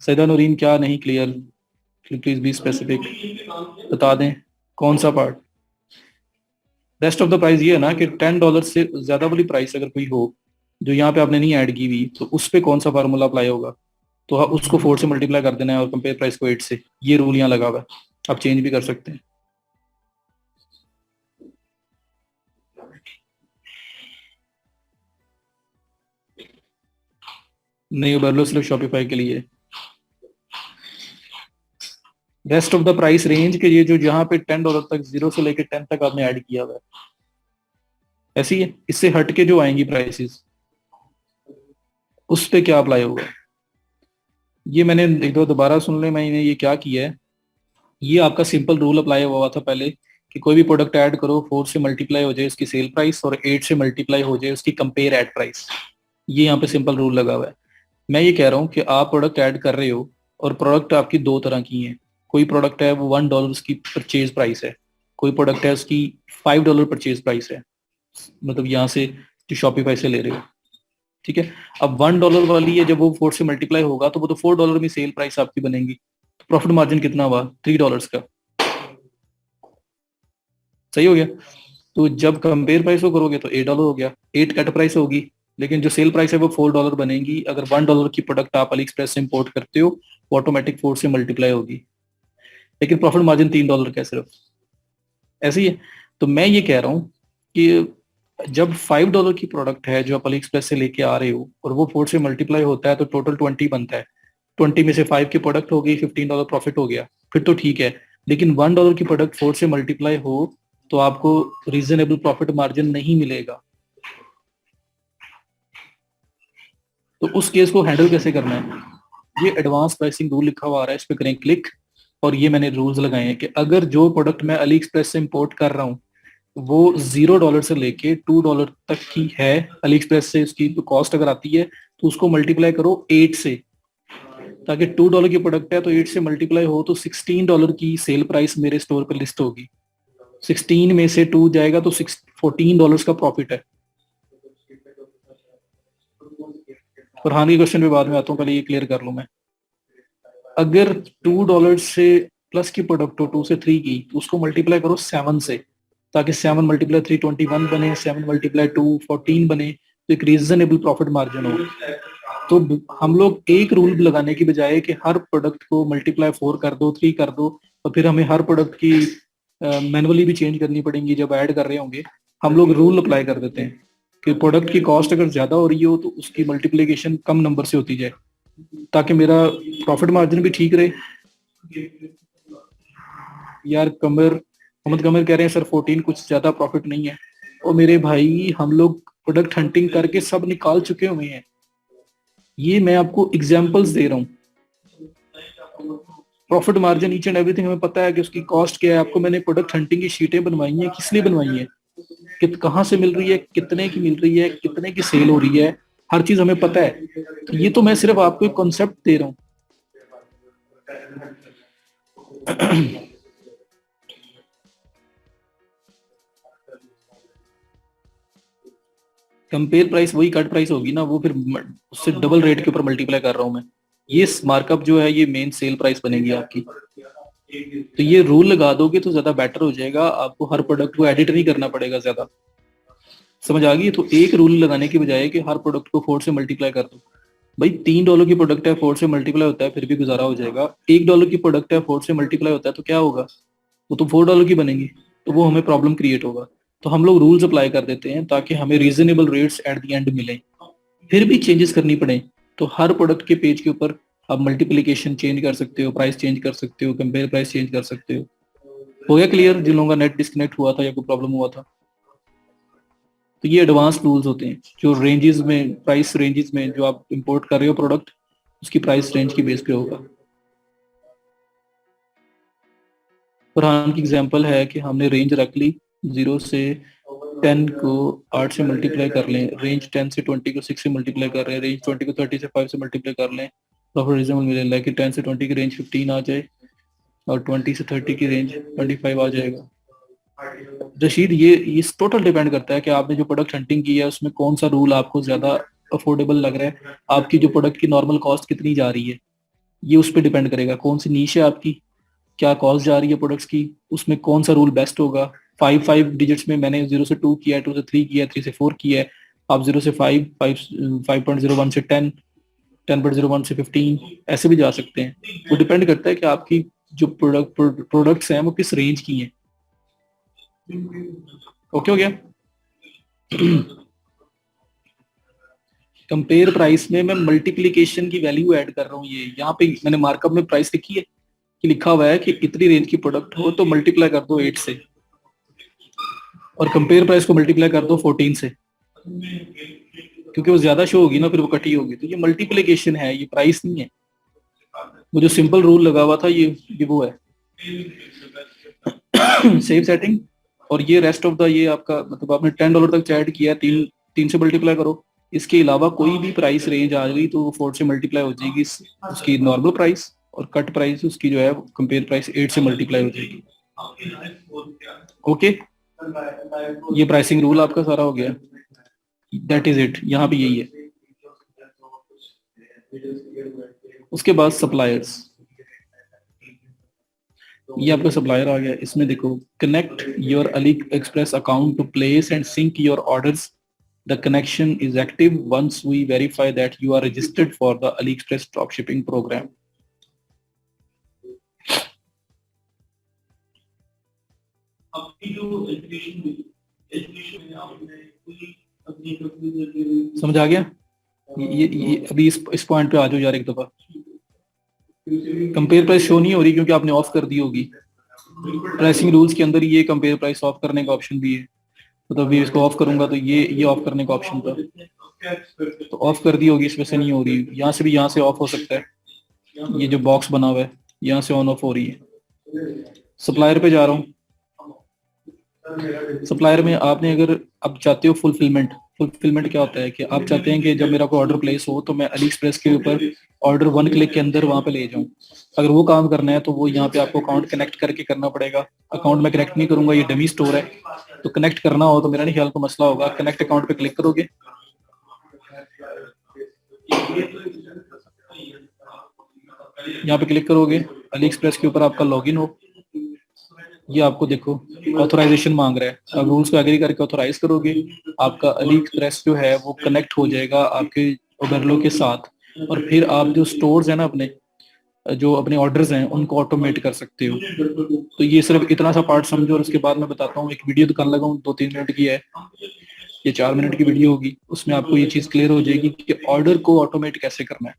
Speaker 1: सैदा नूरीन, क्या नहीं क्लियर? प्लीज बी स्पेसिफिक, बता दें कौन सा part. Rest of the price ये है ना कि $10 से ज्यादा वाली प्राइस अगर कोई हो जो यहाँ पे आपने नहीं ऐड की हुई, तो उस पे कौन सा फार्मूला अप्लाई होगा? तो हाँ, उसको 4 से मल्टीप्लाई कर देना है और कंपेयर प्राइस को 8 से। ये रूल यहाँ लगा हुआ है, आप चेंज भी कर सकते हैं। नहीं, उबरलो सिर्फ शॉपिफाई के लिए। Rest of the price range के ये जो जहाँ पे $10 तक, 0 से लेकर 10 तक आपने ऐड किया हुआ है, ऐसी है। इससे हट के जो आएंगी प्राइसेस, उस पे क्या अप्लाई होगा? ये मैंने एक दो दोबारा सुन ले, मैंने ये क्या किया है। ये आपका सिंपल रूल अप्लाई हुआ था पहले कि कोई भी प्रोडक्ट ऐड करो, 4 से मल्टीप्लाई हो जाए उसकी सेल प्राइस और 8 से मल्टीप्लाई हो जाए उसकी कंपेयर एड प्राइस। ये यहाँ पे सिंपल रूल लगा हुआ है। मैं ये कह रहा हूँ कि आप प्रोडक्ट ऐड कर रहे हो और प्रोडक्ट आपकी दो तरह की हैं। कोई प्रोडक्ट है वो $1 उसकी परचेज प्राइस है, कोई प्रोडक्ट है उसकी $5 परचेज प्राइस है, मतलब यहाँ से जो शॉपिफाई से ले रहे हो। ठीक है, अब $1 वाली है, जब वो 4 से मल्टीप्लाई होगा तो वो तो $4 में सेल प्राइस आपकी बनेगी। तो प्रॉफिट मार्जिन कितना हुआ? $3 का। सही हो गया? तो जब कंपेयर प्राइस को करोगे तो $8 हो गया, 8 कट प्राइस होगी, लेकिन जो सेल प्राइस है वो $4 बनेगी। अगर $1 की प्रोडक्ट आप अली एक्सप्रेस से इंपोर्ट करते हो, वो ऑटोमेटिक 4 से मल्टीप्लाई होगी, लेकिन प्रॉफिट मार्जिन $3 का सिर्फ। ऐसे ही है। तो मैं ये कह रहा हूँ कि जब $5 की प्रोडक्ट है जो आप अली एक्सप्रेस से लेके आ रहे हो और वो 4 से मल्टीप्लाई होता है तो टोटल 20 बनता है। 20 में से 5 की प्रोडक्ट हो गई, $15 प्रॉफिट हो गया, फिर तो ठीक है। लेकिन $1 की प्रोडक्ट 4 से मल्टीप्लाई हो तो आपको रीजनेबल प्रॉफिट मार्जिन नहीं मिलेगा। तो उस केस को हैंडल कैसे करना है? ये एडवांस प्राइसिंग रूल लिखा हुआ आ रहा है, इस पे करें क्लिक। और ये मैंने रूल्स लगाए हैं कि अगर जो प्रोडक्ट मैं अली एक्सप्रेस से इंपोर्ट कर रहा हूँ वो $0 से लेके $2 तक की है, अली एक्सप्रेस से उसकी तो कॉस्ट अगर आती है तो उसको मल्टीप्लाई करो 8 से, ताकि $2 की प्रोडक्ट है तो 8 से मल्टीप्लाई हो तो $16 की सेल प्राइस मेरे स्टोर पर लिस्ट होगी। 16 में से 2 जाएगा तो $14 का प्रॉफिट है। फरहान के क्वेश्चन पे बाद में आता हूँ, पहले ये क्लियर कर लूं मैं। अगर $2 से प्लस की प्रोडक्ट हो, 2 से 3 की, तो उसको मल्टीप्लाई करो 7 से, ताकि 7 मल्टीप्लाई 3 21 बने, 7 मल्टीप्लाई 2 14 बने, तो एक रीजनेबल प्रॉफिट मार्जिन हो। तो हम लोग एक रूल लगाने की बजाय कि हर प्रोडक्ट को मल्टीप्लाई 4 कर दो, 3 कर दो, और फिर हमें हर प्रोडक्ट की मैनुअली भी चेंज करनी पड़ेंगी जब ऐड कर रहे होंगे, हम लोग रूल अप्लाई कर देते हैं कि प्रोडक्ट की कॉस्ट अगर ज्यादा हो रही हो तो उसकी मल्टीप्लीकेशन कम नंबर से होती जाए, ताकि मेरा प्रॉफिट मार्जिन भी ठीक रहे। यार कमर, मोहम्मद कमर कह रहे हैं सर 14 कुछ ज्यादा प्रॉफिट नहीं है। और मेरे भाई, हम लोग प्रोडक्ट हंटिंग करके सब निकाल चुके हुए हैं। ये मैं आपको एग्जांपल्स दे रहा हूँ। Profit margin each and everything हमें पता है कि उसकी कॉस्ट क्या है। आपको मैंने प्रोडक्ट हंटिंग की शीटें बनवाई हैं, किस लिए बनवाई है, कहाँ से मिल रही है, कितने की मिल रही है, कितने की सेल हो रही है, हर चीज हमें पता है। तो ये तो मैं सिर्फ आपको एक कॉन्सेप्ट दे रहा हूँ। कंपेयर प्राइस वही कट प्राइस होगी ना, वो फिर उससे डबल रेट के ऊपर मल्टीप्लाई कर रहा हूँ मैं। ये मार्कअप जो है ये मेन सेल प्राइस बनेगी आपकी। तो ये रूल लगा दोगे तो ज्यादा बेटर हो जाएगा, आपको हर प्रोडक्ट को एडिट नहीं करना पड़ेगा ज्यादा। समझ आ गई? तो एक रूल लगाने की बजाय कि हर प्रोडक्ट को 4 से मल्टीप्लाई कर दो। भाई $3 की प्रोडक्ट है, 4 से मल्टीप्लाई होता है फिर भी गुजारा हो जाएगा। $1 की प्रोडक्ट है, 4 से मल्टीप्लाई होता है तो क्या होगा? वो तो $4 की बनेगी, तो वो हमें प्रॉब्लम क्रिएट होगा। तो हम लोग रूल्स अप्लाई कर देते हैं ताकि हमें reasonable rates at the end मिले। फिर भी चेंजेस करनी पड़े तो हर प्रोडक्ट के पेज के ऊपर आप मल्टीप्लीकेशन चेंज कर सकते हो, प्राइस चेंज कर सकते हो, कंपेयर प्राइस चेंज कर सकते हो। हो गया क्लियर जिन लोगों का नेट डिस्कनेक्ट हुआ था या कोई प्रॉब्लम हुआ था? तो ये एडवांस टूल्स होते हैं जो रेंजेस में, प्राइस रेंजेस में जो आप इंपोर्ट कर रहे हो प्रोडक्ट, उसकी प्राइस रेंज की बेस पे होगा। फरहान की एग्जांपल है कि हमने रेंज रख ली 0 से 10 को 8 से मल्टीप्लाई कर लें, रेंज 10 से 20 को 6 से मल्टीप्लाई कर रहे हैं, रेंज 20 को 30 से 5 से मल्टीप्लाई कर लें, प्रॉफिट रीजनेबल मिलेगा कि 10 से 20 की रेंज 15 आ जाए और 20 से 30 की रेंज 25 आ जाएगा। रशीद, ये टोटल डिपेंड करता है कि आपने जो प्रोडक्ट हंटिंग की है उसमें कौन सा रूल आपको ज्यादा अफोर्डेबल लग रहा है, आपकी जो प्रोडक्ट की नॉर्मल कॉस्ट कितनी जा रही है, ये उस पर डिपेंड करेगा। कौन सी नीश है आपकी, क्या कॉस्ट जा रही है प्रोडक्ट्स की, उसमें कौन सा रूल बेस्ट होगा। 5 डिजिट्स में मैंने 0 से 2 किया है, 2 से 3 किया है, 3 से 4 किया है। आप 0 से 5, 5.01 से 10, 10.01 से 15 ऐसे भी जा सकते हैं। वो डिपेंड करता है कि आपकी जो प्रोडक्ट्स हैं वो किस रेंज की हैं। ओके हो गया। कंपेयर प्राइस में मैं मल्टीप्लीकेशन की वैल्यू ऐड कर रहा हूँ। ये यहाँ पे मैंने मार्कअप में प्राइस लिखी है कि लिखा हुआ है कि इतनी रेंज की प्रोडक्ट हो तो मल्टीप्लाई कर दो 8 से और कंपेयर प्राइस को मल्टीप्लाई कर दो 14 से, क्योंकि वो ज्यादा शो होगी ना, फिर वो कटी होगी। तो ये मल्टीप्लीकेशन है, ये प्राइस नहीं है। वो जो सिंपल रूल लगा हुआ था ये वो है। Save setting. और ये रेस्ट ऑफ द ये आपका मतलब आपने $10 तक चैट किया, तीन से मल्टीप्लाई करो। इसके अलावा कोई भी प्राइस रेंज आ गई तो 4 से मल्टीप्लाई हो जाएगी उसकी नॉर्मल प्राइस, और कट प्राइस उसकी जो है कंपेयर प्राइस 8 से मल्टीप्लाई हो जाएगी। ओके, ये प्राइसिंग रूल आपका सारा हो गया। दैट इज इट, यहाँ पे यही है। उसके बाद सप्लायर्स, ये आपका सप्लायर आ गया। इसमें देखो, connect your AliExpress account to place and sync your orders. The connection is active once we verify that you are registered for the AliExpress dropshipping program. समझ आ गया? ये अभी इस पॉइंट पे आ जाओ यार एक दफा। कंपेयर प्राइस शो नहीं हो रही क्योंकि आपने ऑफ कर दी होगी। प्राइसिंग रूल्स के अंदर ये कंपेयर प्राइस ऑफ करने का ऑप्शन भी है। तो अभी इसको ऑफ करूंगा तो ये ऑफ करने का ऑप्शन था, तो ऑफ कर दी होगी, इसमें से नहीं हो रही। यहाँ से भी, यहाँ से ऑफ हो सकता है। ये जो बॉक्स बना हुआ है यहाँ से ऑन ऑफ हो रही है। सप्लायर पे जा रहा हूँ। सप्लायर में आपने अगर अब चाहते हो फुलफिलमेंट क्या होता है कि आप चाहते हैं कि जब मेरा कोई ऑर्डर प्लेस हो तो मैं अली एक्सप्रेस के ऊपर ऑर्डर 1 क्लिक के अंदर वहां पे ले जाऊं। अगर वो काम करना है तो वो यहाँ पे आपको अकाउंट कनेक्ट करके करना पड़ेगा। अकाउंट में कनेक्ट नहीं करूंगा, ये डमी स्टोर है, तो कनेक्ट करना हो तो मेरा नहीं ख्याल को मसला होगा। कनेक्ट अकाउंट पे क्लिक करोगे, यहाँ पे क्लिक करोगे, अली एक्सप्रेस के ऊपर आपका लॉगिन हो। ये आपको देखो ऑथोराइजेशन मांग रहा है। अब रूल्स को एग्री करके ऑथोराइज करोगे, आपका अली एक्सप्रेस जो है वो कनेक्ट हो जाएगा आपके ओबरलो के साथ। और फिर आप जो स्टोर्स है ना अपने, जो अपने ऑर्डर्स हैं उनको ऑटोमेट कर सकते हो। तो ये सिर्फ इतना सा पार्ट समझो और उसके बाद मैं बताता हूँ। एक वीडियो दुकान लगाऊं 2-3 मिनट की है, ये 4 मिनट की वीडियो होगी, उसमें आपको ये चीज क्लियर हो जाएगी कि ऑर्डर को ऑटोमेट कैसे करना है।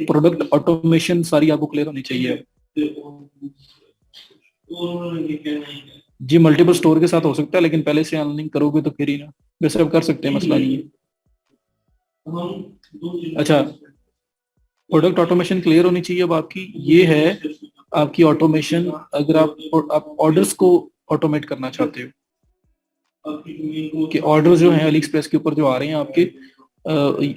Speaker 1: प्रोडक्ट ऑटोमेशन सारी आपको क्लियर होनी चाहिए। जी मल्टीपल स्टोर के साथ हो सकता है, लेकिन पहले से अनलिंक करोगे तो फिर ही ना। वैसे आप कर सकते हैं, मसला नहीं है। अच्छा, प्रोडक्ट ऑटोमेशन क्लियर होनी चाहिए अब आपकी। ये है आपकी ऑटोमेशन। अगर आप ऑर्डर्स को ऑटोमेट करना चाहते हो कि ऑर्डर जो हैं अली एक्सप्रेस के ऊपर जो आ रहे हैं आपके,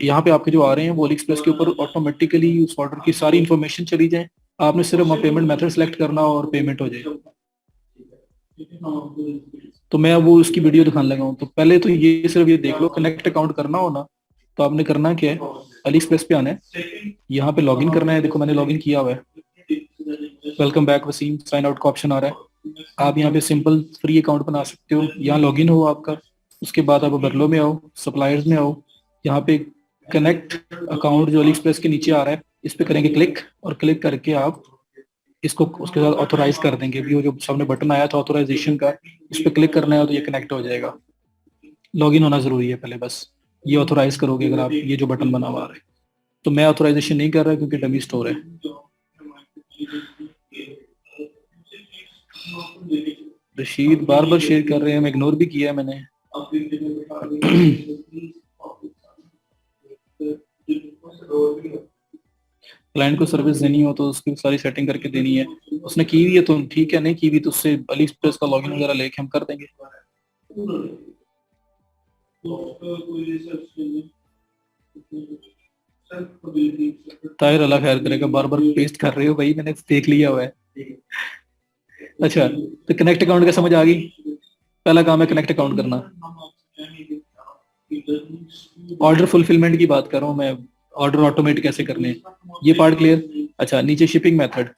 Speaker 1: यहाँ पे आपके जो आ रहे हैं वो अली एक्सप्रेस के ऊपर ऑटोमेटिकली उस ऑर्डर की सारी इंफॉर्मेशन चली जाए। आपने सिर्फ वहाँ पेमेंट मेथड सेलेक्ट करना और पेमेंट हो जाए। तो मैं वो उसकी वीडियो दिखाने लगा हूँ। तो पहले तो ये सिर्फ ये देख लो, कनेक्ट अकाउंट करना हो ना तो आपने करना क्या है, अली एक्सप्रेस पे आना है, यहाँ पे लॉगिन करना है। देखो मैंने लॉगिन किया हुआ है। Welcome back Wasim, sign out का ऑप्शन आ रहा है। आप यहाँ पे सिंपल फ्री अकाउंट बना सकते हो। यहाँ लॉगिन हो आपका, उसके बाद आप बरलो में आओ, सप्लायर्स में आओ, यहाँ पे कनेक्ट अकाउंट जो अली एक्सप्रेस के नीचे आ रहा है इस पे करेंगे क्लिक, और क्लिक करके आप इसको उसके साथ ऑथोराइज कर देंगे। भी वो जो सामने बटन आया था ऑथोराइजेशन का, इस पे क्लिक करना है तो ये कनेक्ट हो जाएगा। लॉगिन होना जरूरी है पहले, बस ये ऑथोराइज करोगे अगर आप ये जो बटन बना हुआ है। तो मैं ऑथोराइजेशन नहीं कर रहा क्योंकि डमी स्टोर है। रशीद बार बार शेयर कर रहे हैं, मैं इग्नोर भी किया है मैंने। क्लाइंट को सर्विस देनी हो तो उसकी सारी सेटिंग करके देनी है। उसने की हुई है तो ठीक है, नहीं की हुई तो उससे अली एक्सप्रेस का लॉगिन वगैरह लेके हम कर देंगे। ताहिर अल्लाह खैर करेगा, बार बार पेस्ट कर रहे हो भाई, मैंने देख लिया हुआ है। अच्छा, तो कनेक्ट अकाउंट का समझ आ गई। पहला काम है कनेक्ट अकाउंट करना। ऑर्डर फुलफिलमेंट की बात कर रहा हूँ मैं, ऑर्डर ऑटोमेट कैसे करने, ये पार्ट क्लियर। अच्छा, नीचे शिपिंग मेथड,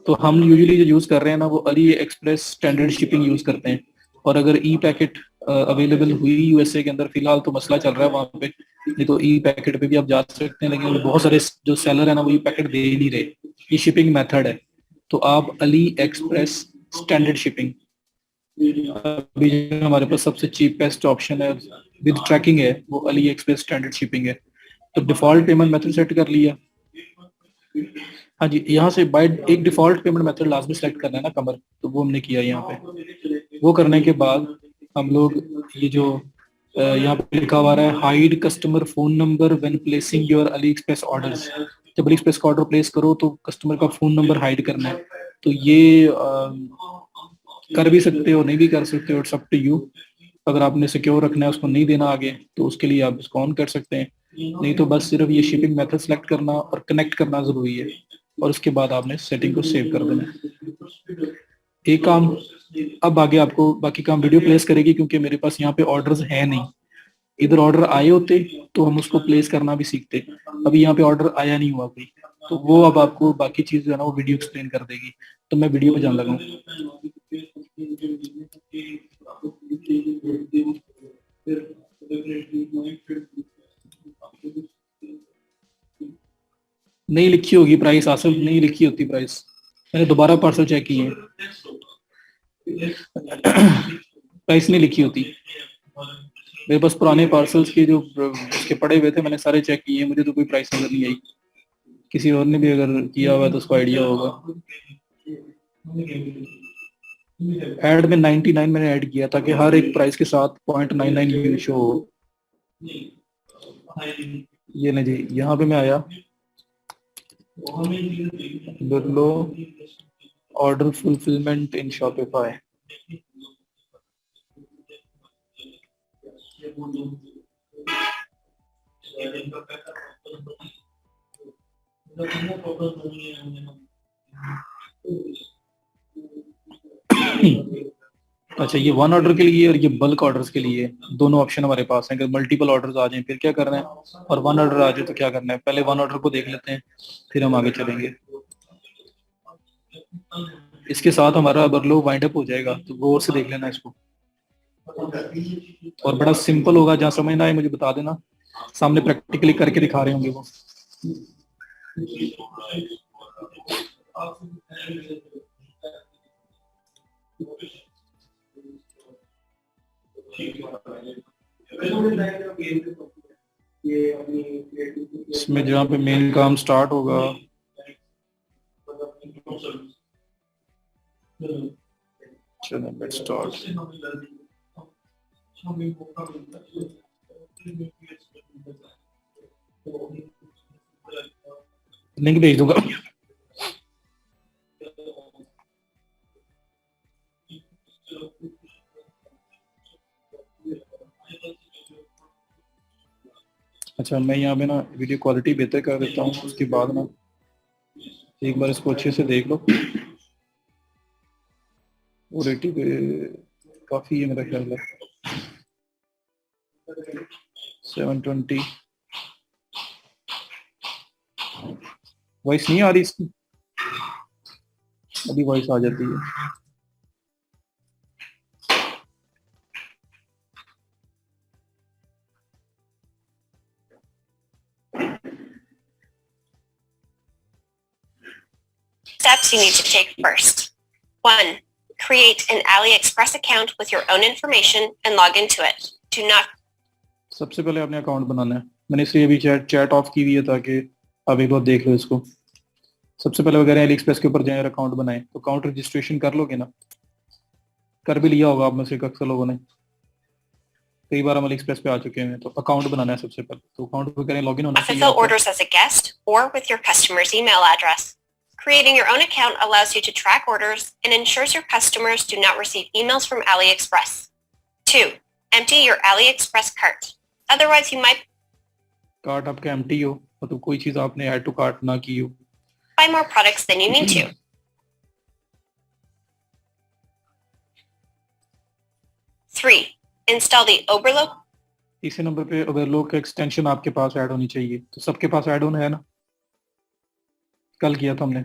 Speaker 1: तो हम यूजुअली जो यूज कर रहे हैं ना वो Ali express standard shipping use करते हैं। और अगर ई पैकेट अवेलेबल हुई यूएसए के अंदर, फिलहाल तो मसला चल रहा है वहां पे, नहीं तो ई पैकेट पे भी आप जा सकते हैं, लेकिन बहुत सारे जो सेलर है ना वो ई पैकेट दे ही नहीं रहे। ये शिपिंग मेथड है, तो आप अली एक्सप्रेस स्टैंडर्ड शिपिंग, अभी जो हमारे पास सबसे चीपेस्ट ऑप्शन है विद ट्रैकिंग है वो अली एक्सप्रेस स्टैंडर्ड शिपिंग है। तो डिफॉल्ट पेमेंट मेथड सेट कर लिया। हाँ जी, यहाँ से बाय एक डिफॉल्ट पेमेंट मेथड लाजमी सेलेक्ट करना है ना कमर, तो वो हमने किया यहाँ पे। वो करने के बाद हम लोग ये जो यहाँ पे लिखा हुआ है hide customer phone number when placing your Ali express orders, जब अली एक्सप्रेस का ऑर्डर प्लेस करो तो कस्टमर का फोन नंबर हाइड करना है। तो ये कर भी सकते हो, नहीं भी कर सकते हो, इट्स अप टू यू। अगर आपने सिक्योर रखना है, उसको नहीं देना आगे, तो उसके लिए आप इसको ऑन कर सकते हैं। नहीं तो बस सिर्फ ये शिपिंग मेथड सेलेक्ट करना और कनेक्ट करना जरूरी है, और उसके बाद आपने सेटिंग को सेव कर देना है। एक काम, अब आगे आपको बाकी काम वीडियो प्लेस करेगी, क्योंकि मेरे पास यहाँ पे ऑर्डर्स है नहीं। इधर ऑर्डर आए होते तो हम उसको प्लेस करना भी सीखते, अभी यहाँ पे ऑर्डर आया नहीं हुआ कोई, तो वो अब आपको बाकी चीज जो है ना वो वीडियो एक्सप्लेन कर देगी। तो मैं वीडियो पे जाने लगा हूँ। नहीं लिखी होगी प्राइस आसिफ, नहीं लिखी होती प्राइस, मैंने दोबारा पार्सल चेक किए, प्राइस नहीं लिखी होती। मेरे पास पुराने पार्सल्स के जो उसके पड़े हुए थे, मैंने सारे चेक किए, मुझे तो कोई प्राइस नजर नहीं आई। किसी और ने भी अगर किया हुआ है तो उसको आइडिया होगा। ऐड में 99 मैंने ऐड किया ताकि हर एक प्राइस के साथ 0.99 शो हो। ये नहीं जी, यहाँ पे मैं आया, बिरलो ऑर्डर फुलफिलमेंट इन शॉपिफाई, अच्छा ये वन ऑर्डर के लिए और ये बल्क ऑर्डर्स के लिए दोनों ऑप्शन हमारे पास हैं। अगर मल्टीपल ऑर्डर्स आ जाएं फिर क्या करना है, और वन ऑर्डर आ जाए तो क्या करना है। पहले वन ऑर्डर को देख लेते हैं, फिर हम आगे चलेंगे। इसके साथ हमारा बरलो वाइंड अप हो जाएगा, तो गौर से देख लेना इसको, और बड़ा सिंपल होगा। जहाँ समझ ना आए मुझे बता देना, सामने प्रैक्टिकली करके दिखा रहे होंगे वो। इसमें जहाँ पे मेन काम स्टार्ट होगा, चलो लेट्स स्टार्ट। लिंक भेज दूंगा। अच्छा, मैं यहाँ पे ना वीडियो क्वालिटी बेहतर कर देता हूँ, उसके बाद ना एक बार इसको अच्छे से देख लो। वो रेटिंग काफी है मेरा ख्याल है, 720। वॉइस नहीं आ रही इसकी, अभी वॉइस आ जाती है।
Speaker 2: Steps you need to take first. 1. Create an AliExpress account with your own information and log into it. Do not.
Speaker 1: सबसे पहले आपने अकाउंट बनाना है। मैंने इसलिए अभी चैट ऑफ की हुई है ताकि आप एक बार देख लो इसको। सबसे पहले वगैरह एली एक्सप्रेस के ऊपर जाए और अकाउंट बनाए, तो अकाउंट रजिस्ट्रेशन कर लोगे ना, कर भी लिया होगा आप में से अक्सर लोगों ने। कई बार हम अली एक्सप्रेस पे आ चुके हैं, तो अकाउंट बनाना है सबसे पहले। तो अकाउंट पे करें, लॉगिन होना चाहिए
Speaker 2: Fulfill
Speaker 1: आपका।
Speaker 2: orders as a guest or with your customer's email address. Creating your own account allows you to track orders and ensures your customers do not receive emails from AliExpress. 2. Empty your AliExpress cart. Otherwise, you might
Speaker 1: cart आपका empty हो, मतलब कोई चीज आपने add to cart ना की हो।
Speaker 2: buy more products than you need to. 3. Install the Oberlo.
Speaker 1: तीसरे नंबर पे ओवरलो का एक्सटेंशन आपके पास ऐड होनी चाहिए। तो सबके पास ऐड होना है ना, कल किया था हमने,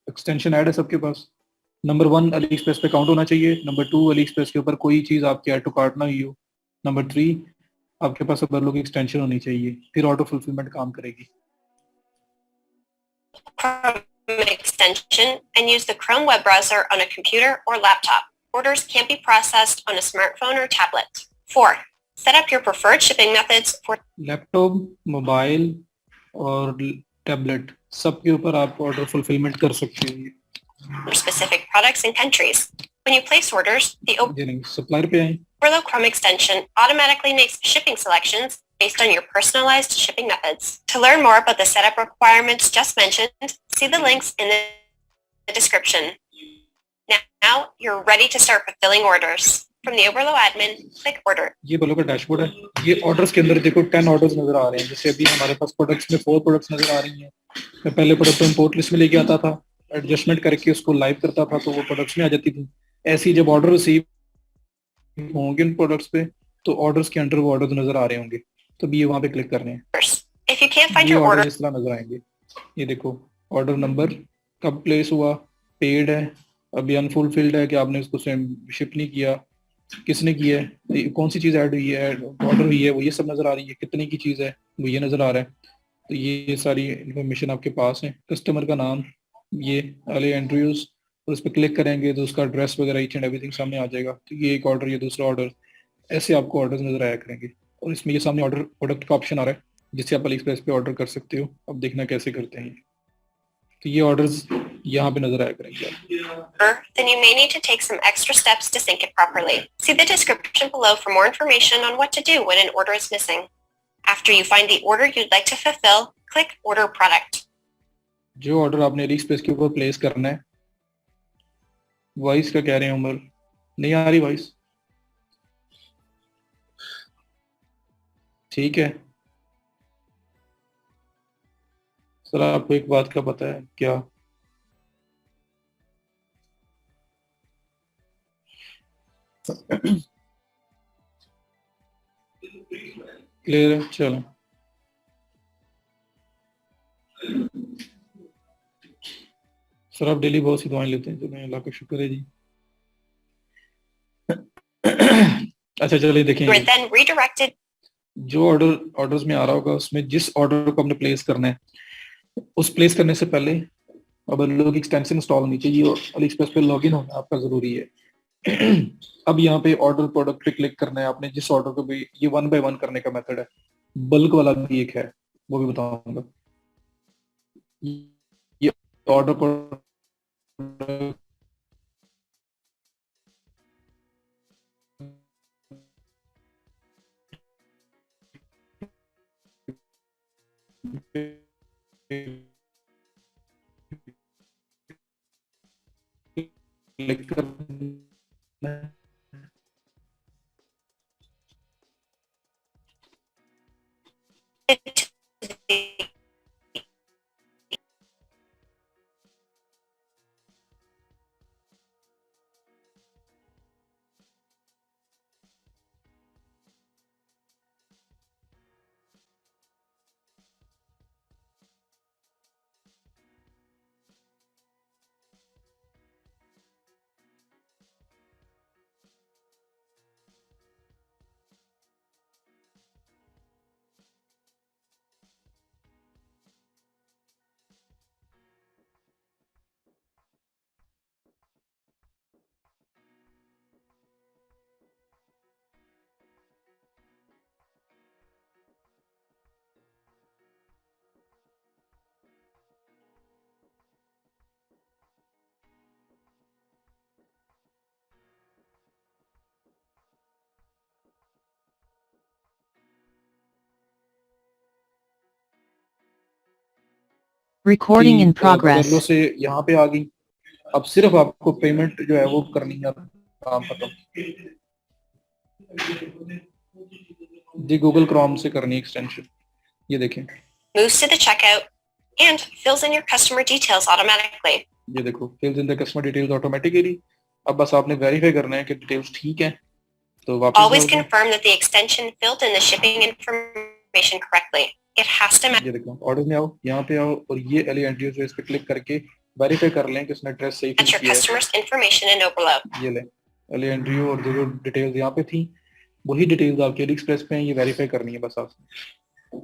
Speaker 1: एक्सटेंशन ऐड है सबके पास। नंबर 1 अली एक्सप्रेस पे काउंट होना चाहिए। नंबर 2 अली एक्सप्रेस के ऊपर कोई चीज आपकी ऐड टू कार्ट ना हुई हो। नंबर 3 आपके पास ओवरलो की एक्सटेंशन होनी चाहिए, फिर ऑटो फुलफिलमेंट काम करेगी।
Speaker 2: Chrome extension and use the Chrome web browser on a computer or laptop. Orders can be processed on a smartphone or tablet. 4. Set up your preferred shipping methods for
Speaker 1: laptop, mobile और tablet, सबके ऊपर आप order fulfilment कर सकते हैं।
Speaker 2: specific products and countries. When you place orders, the
Speaker 1: supplier पे आए।
Speaker 2: Oberlo Chrome extension automatically makes shipping selections based on your personalized shipping methods. To learn more about the setup requirements just mentioned, see the links in the description. Now you're ready to start fulfilling orders. From the Oberlo admin, click order.
Speaker 1: ये बोलो का dashboard है। ये orders के अंदर देखो 10 orders नजर आ रहे हैं। जैसे अभी हमारे पास प्रोडक्ट्स में 4 प्रोडक्ट्स नजर आ रही हैं। मैं पहले प्रोडक्ट को इंपोर्ट लिस्ट में लेके आता था, एडजस्टमेंट करके उसको लाइव करता था, तो वो प्रोडक्ट्स में आ जाती थी। ऐसे ही जब ऑर्डर रिसीव होंगे उन प्रोडक्ट्स पे, तो ऑर्डर्स के अंडर वो ऑर्डर्स नजर आ रहे होंगे, तो ये वहां पे क्लिक करने हैं।
Speaker 2: If you can't find
Speaker 1: ये
Speaker 2: your order,
Speaker 1: ऑर्डर इस तरह नजर आएंगे। ये देखो ऑर्डर नंबर, कब प्लेस हुआ, पेड है, अभी अनफुलफिल्ड है कि आपने उसको शिप नहीं किया, किसने किया है, कौन सी चीज ऐड हुई है, ऑर्डर हुई है, वो ये सब नजर आ रही है। कितने की चीज है वो ये नजर आ रहा है। तो ये सारी इंफॉर्मेशन आपके पास है। कस्टमर का नाम, ये अली एंड्रयूज, और उस पर क्लिक करेंगे तो उसका एड्रेस वगैरह ईच एंड एवरीथिंग सामने आ जाएगा। तो ये एक ऑर्डर, ये दूसरा ऑर्डर, ऐसे आपको ऑर्डर्स नजर आया करेंगे। और इसमें ये सामने ऑर्डर प्रोडक्ट का ऑप्शन आ रहा है, जिससे आप अली एक्सप्रेस पे ऑर्डर कर सकते हो। अब देखना कैसे करते हैं। तो ये ऑर्डर्स यहाँ पे नजर आया करेंगे आपको।
Speaker 2: then you may need to take some extra steps to sync it properly. See the description below for more information on what to do when an order is missing. After you find the order you'd like to fulfill, click Order Product.
Speaker 1: जो order आपने Ali express के ऊपर place करना है, voice का कह रहे हैं उमर, नहीं आ रही वॉइस? ठीक है सर, आपको एक बात का पता है क्या? क्लियर है? चलो सर, आप डेली बहुत सी दवाएं लेते हैं, चलो अल्लाह का शुक्र है जी। अच्छा चलिए
Speaker 2: You are
Speaker 1: देखेंगे।
Speaker 2: then redirected.
Speaker 1: जो ऑर्डर्स में आ रहा होगा, उसमें जिस ऑर्डर को हमने प्लेस करना है, उस प्लेस करने से पहले अब लोग एक्सटेंशन इंस्टॉल होनी चाहिए और अली एक्सप्रेस पे लॉगिन होना आपका जरूरी है। अब यहाँ पे ऑर्डर प्रोडक्ट पे क्लिक करना है आपने, जिस ऑर्डर को भी, ये 1 बाय 1 करने का मेथड है। बल्क वाला भी एक है, वो भी बताऊंगा। ये ऑर्डर प्रोडक्ट क्लिक करना है।
Speaker 3: Recording in
Speaker 1: कि बर्लो
Speaker 3: progress.
Speaker 1: से यहाँ पे आ गई। अब सिर्फ आपको पेमेंट जो है वो करनी है, काम खत्म। जी गूगल क्रोम से करनी एक्सटेंशन, ये देखें।
Speaker 2: Moves to the checkout and fills in your customer details automatically.
Speaker 1: ये देखो fills in the customer details automatically. अब बस आपने वेरीफाई करना है कि डिटेल्स ठीक है, तो वापस
Speaker 2: Always
Speaker 1: जाओगे।
Speaker 2: confirm that the extension filled in the shipping information correctly. It has to match
Speaker 1: ये देखो ऑर्डर में आओ, यहाँ पे आओ और ये एली एंट्री जो इस पे क्लिक करके वेरीफाई कर लें कि उसने एड्रेस सही फिल
Speaker 2: your
Speaker 1: किया है।
Speaker 2: customer's information in overload.
Speaker 1: ये ले एली एंट्री और जो डिटेल्स यहाँ पे थी वही डिटेल्स आपके एली एक्सप्रेस पे हैं, ये वेरीफाई करनी है बस आपने।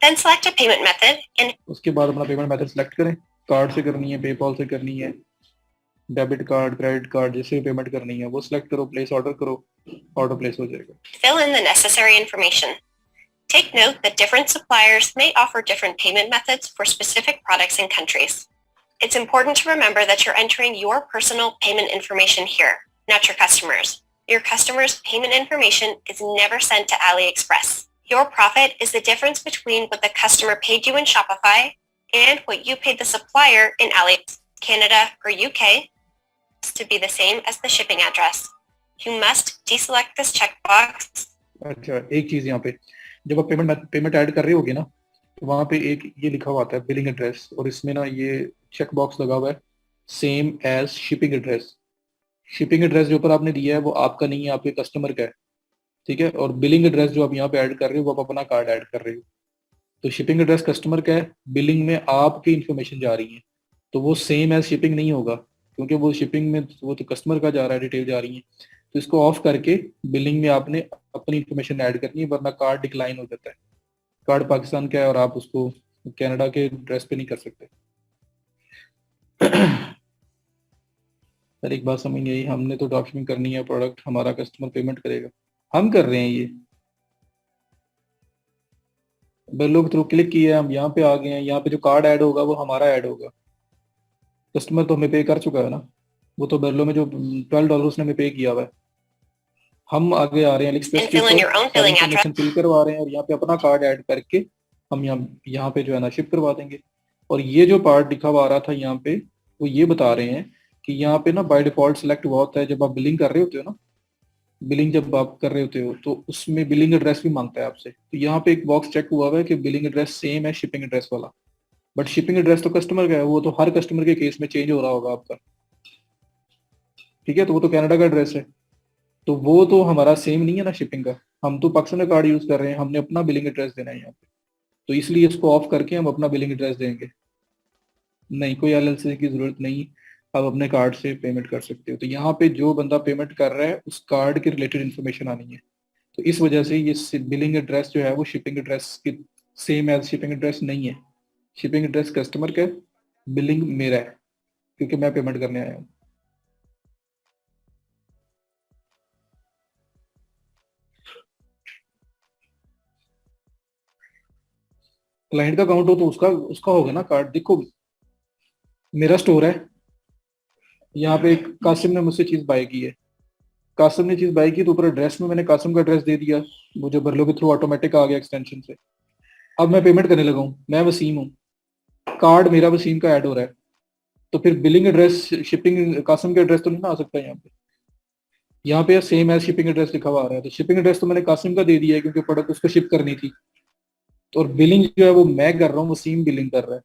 Speaker 2: Then select a payment method and
Speaker 1: उसके बाद अपना पेमेंट मेथड सेलेक्ट करें, कार्ड से करनी है, पेपॉल से करनी है, डेबिट कार्ड, क्रेडिट कार्ड, जैसे भी पेमेंट करनी है वो सिलेक्ट करो, प्लेस ऑर्डर करो, ऑर्डर प्लेस हो जाएगा।
Speaker 2: fill in the necessary information. Take note that different suppliers may offer different payment methods for specific products and countries. It's important to remember that you're entering your personal payment information here, not your customers. Your customer's payment information is never sent to AliExpress. Your profit is the difference between what the customer paid you in Shopify and what you paid the supplier in AliExpress. Canada or UK is to be the same as the shipping address. You must deselect this checkbox.
Speaker 1: अच्छा एक चीज यहाँ पे, जब आप payment add कर रहे होगे ना, तो वहाँ पे एक ये लिखा हुआ आता है बिलिंग एड्रेस, और इसमें ना ये चेक बॉक्स लगा हुआ है same as shipping address. Shipping address जो ऊपर आपने दिया है वो आपका नहीं है, आपके कस्टमर का है, ठीक है। और बिलिंग एड्रेस जो आप यहाँ पे ऐड कर रहे हो वो आप अपना कार्ड ऐड कर रहे हो। तो शिपिंग एड्रेस कस्टमर का है, बिलिंग में आपकी इन्फॉर्मेशन जा रही है, तो वो सेम एज शिपिंग नहीं होगा, क्योंकि वो शिपिंग में वो तो कस्टमर का जा रहा है, डिटेल जा रही है। तो इसको ऑफ करके बिलिंग में आपने अपनी इन्फॉर्मेशन ऐड करनी है, वरना कार्ड डिक्लाइन हो जाता है। कार्ड पाकिस्तान का है और आप उसको कनाडा के एड्रेस पे नहीं कर सकते। सर एक बात समझ नहीं आई, हमने तो ड्रॉपशिपिंग करनी है, प्रोडक्ट हमारा कस्टमर पेमेंट करेगा, हम कर रहे हैं ये लोग थ्रू क्लिक किया, हम यहाँ पे आ गए हैं, यहाँ पे जो कार्ड ऐड होगा वो हमारा ऐड होगा। कस्टमर तो हमें पे कर चुका है ना, वो तो बेरलो में जो $12 उसने हमें पे किया हुआ है। हम आगे आ रहे हैं एक्सप्रेस के ऊपर, इन्फॉर्मेशन फिल करवा रहे हैं और यहाँ पे अपना कार्ड ऐड करके हम यहाँ पे जो है ना शिप करवा देंगे। और ये जो पार्ट दिखा हुआ आ रहा था यहाँ पे, वो ये बता रहे हैं कि यहाँ पे ना बाय डिफॉल्ट सिलेक्ट हुआ होता है जब आप बिलिंग कर रहे होते हो ना, बिलिंग जब आप कर रहे होते हो तो उसमें बिलिंग एड्रेस भी मांगता है आपसे। तो यहाँ पे एक बॉक्स चेक हुआ हुआ है कि बिलिंग एड्रेस सेम है शिपिंग एड्रेस वाला, बट शिपिंग एड्रेस तो कस्टमर का है, वो तो हर कस्टमर के केस में चेंज हो रहा होगा आपका, ठीक है। तो वो तो कनाडा का एड्रेस है, तो वो तो हमारा सेम नहीं है ना शिपिंग का, हम तो पाकिस्तान का कार्ड यूज कर रहे हैं, हमने अपना बिलिंग एड्रेस देना है यहाँ पे, तो इसलिए इसको ऑफ करके हम अपना बिलिंग एड्रेस देंगे। नहीं, कोई एलएलसी की जरूरत नहीं, आप अपने कार्ड से पेमेंट कर सकते हो। तो यहाँ पे जो बंदा पेमेंट कर रहा है उस कार्ड के रिलेटेड इन्फॉर्मेशन आनी है, तो इस वजह से ये बिलिंग एड्रेस जो है वो शिपिंग एड्रेस की सेम एज शिपिंग एड्रेस नहीं है। शिपिंग एड्रेस कस्टमर का, बिलिंग मेरा है क्योंकि मैं पेमेंट करने आया हूँ। क्लाइंट का अकाउंट हो तो उसका उसका होगा ना कार्ड। देखो मेरा स्टोर है, यहाँ पे कासिम ने मुझसे चीज बाय की है, कासिम ने चीज बाय की तो ऊपर एड्रेस में मैंने कासिम का एड्रेस दे दिया, मुझे बरलो के थ्रू ऑटोमेटिक आ गया एक्सटेंशन से। अब मैं पेमेंट करने लगा हूँ, मैं वसीम हूँ, कार्ड मेरा वसीम का ऐड हो रहा है, तो फिर बिलिंग एड्रेस शिपिंग कासिम का एड्रेस तो नहीं ना आ सकता यहाँ पे। यहाँ पे सेम एज शिपिंग एड्रेस लिखा हुआ आ रहा है, तो शिपिंग एड्रेस तो मैंने कासिम का दे दिया है क्योंकि प्रोडक्ट उसको शिप करनी थी, तो और बिलिंग जो है वो मैं कर रहा हूँ, वसीम बिलिंग कर रहा है।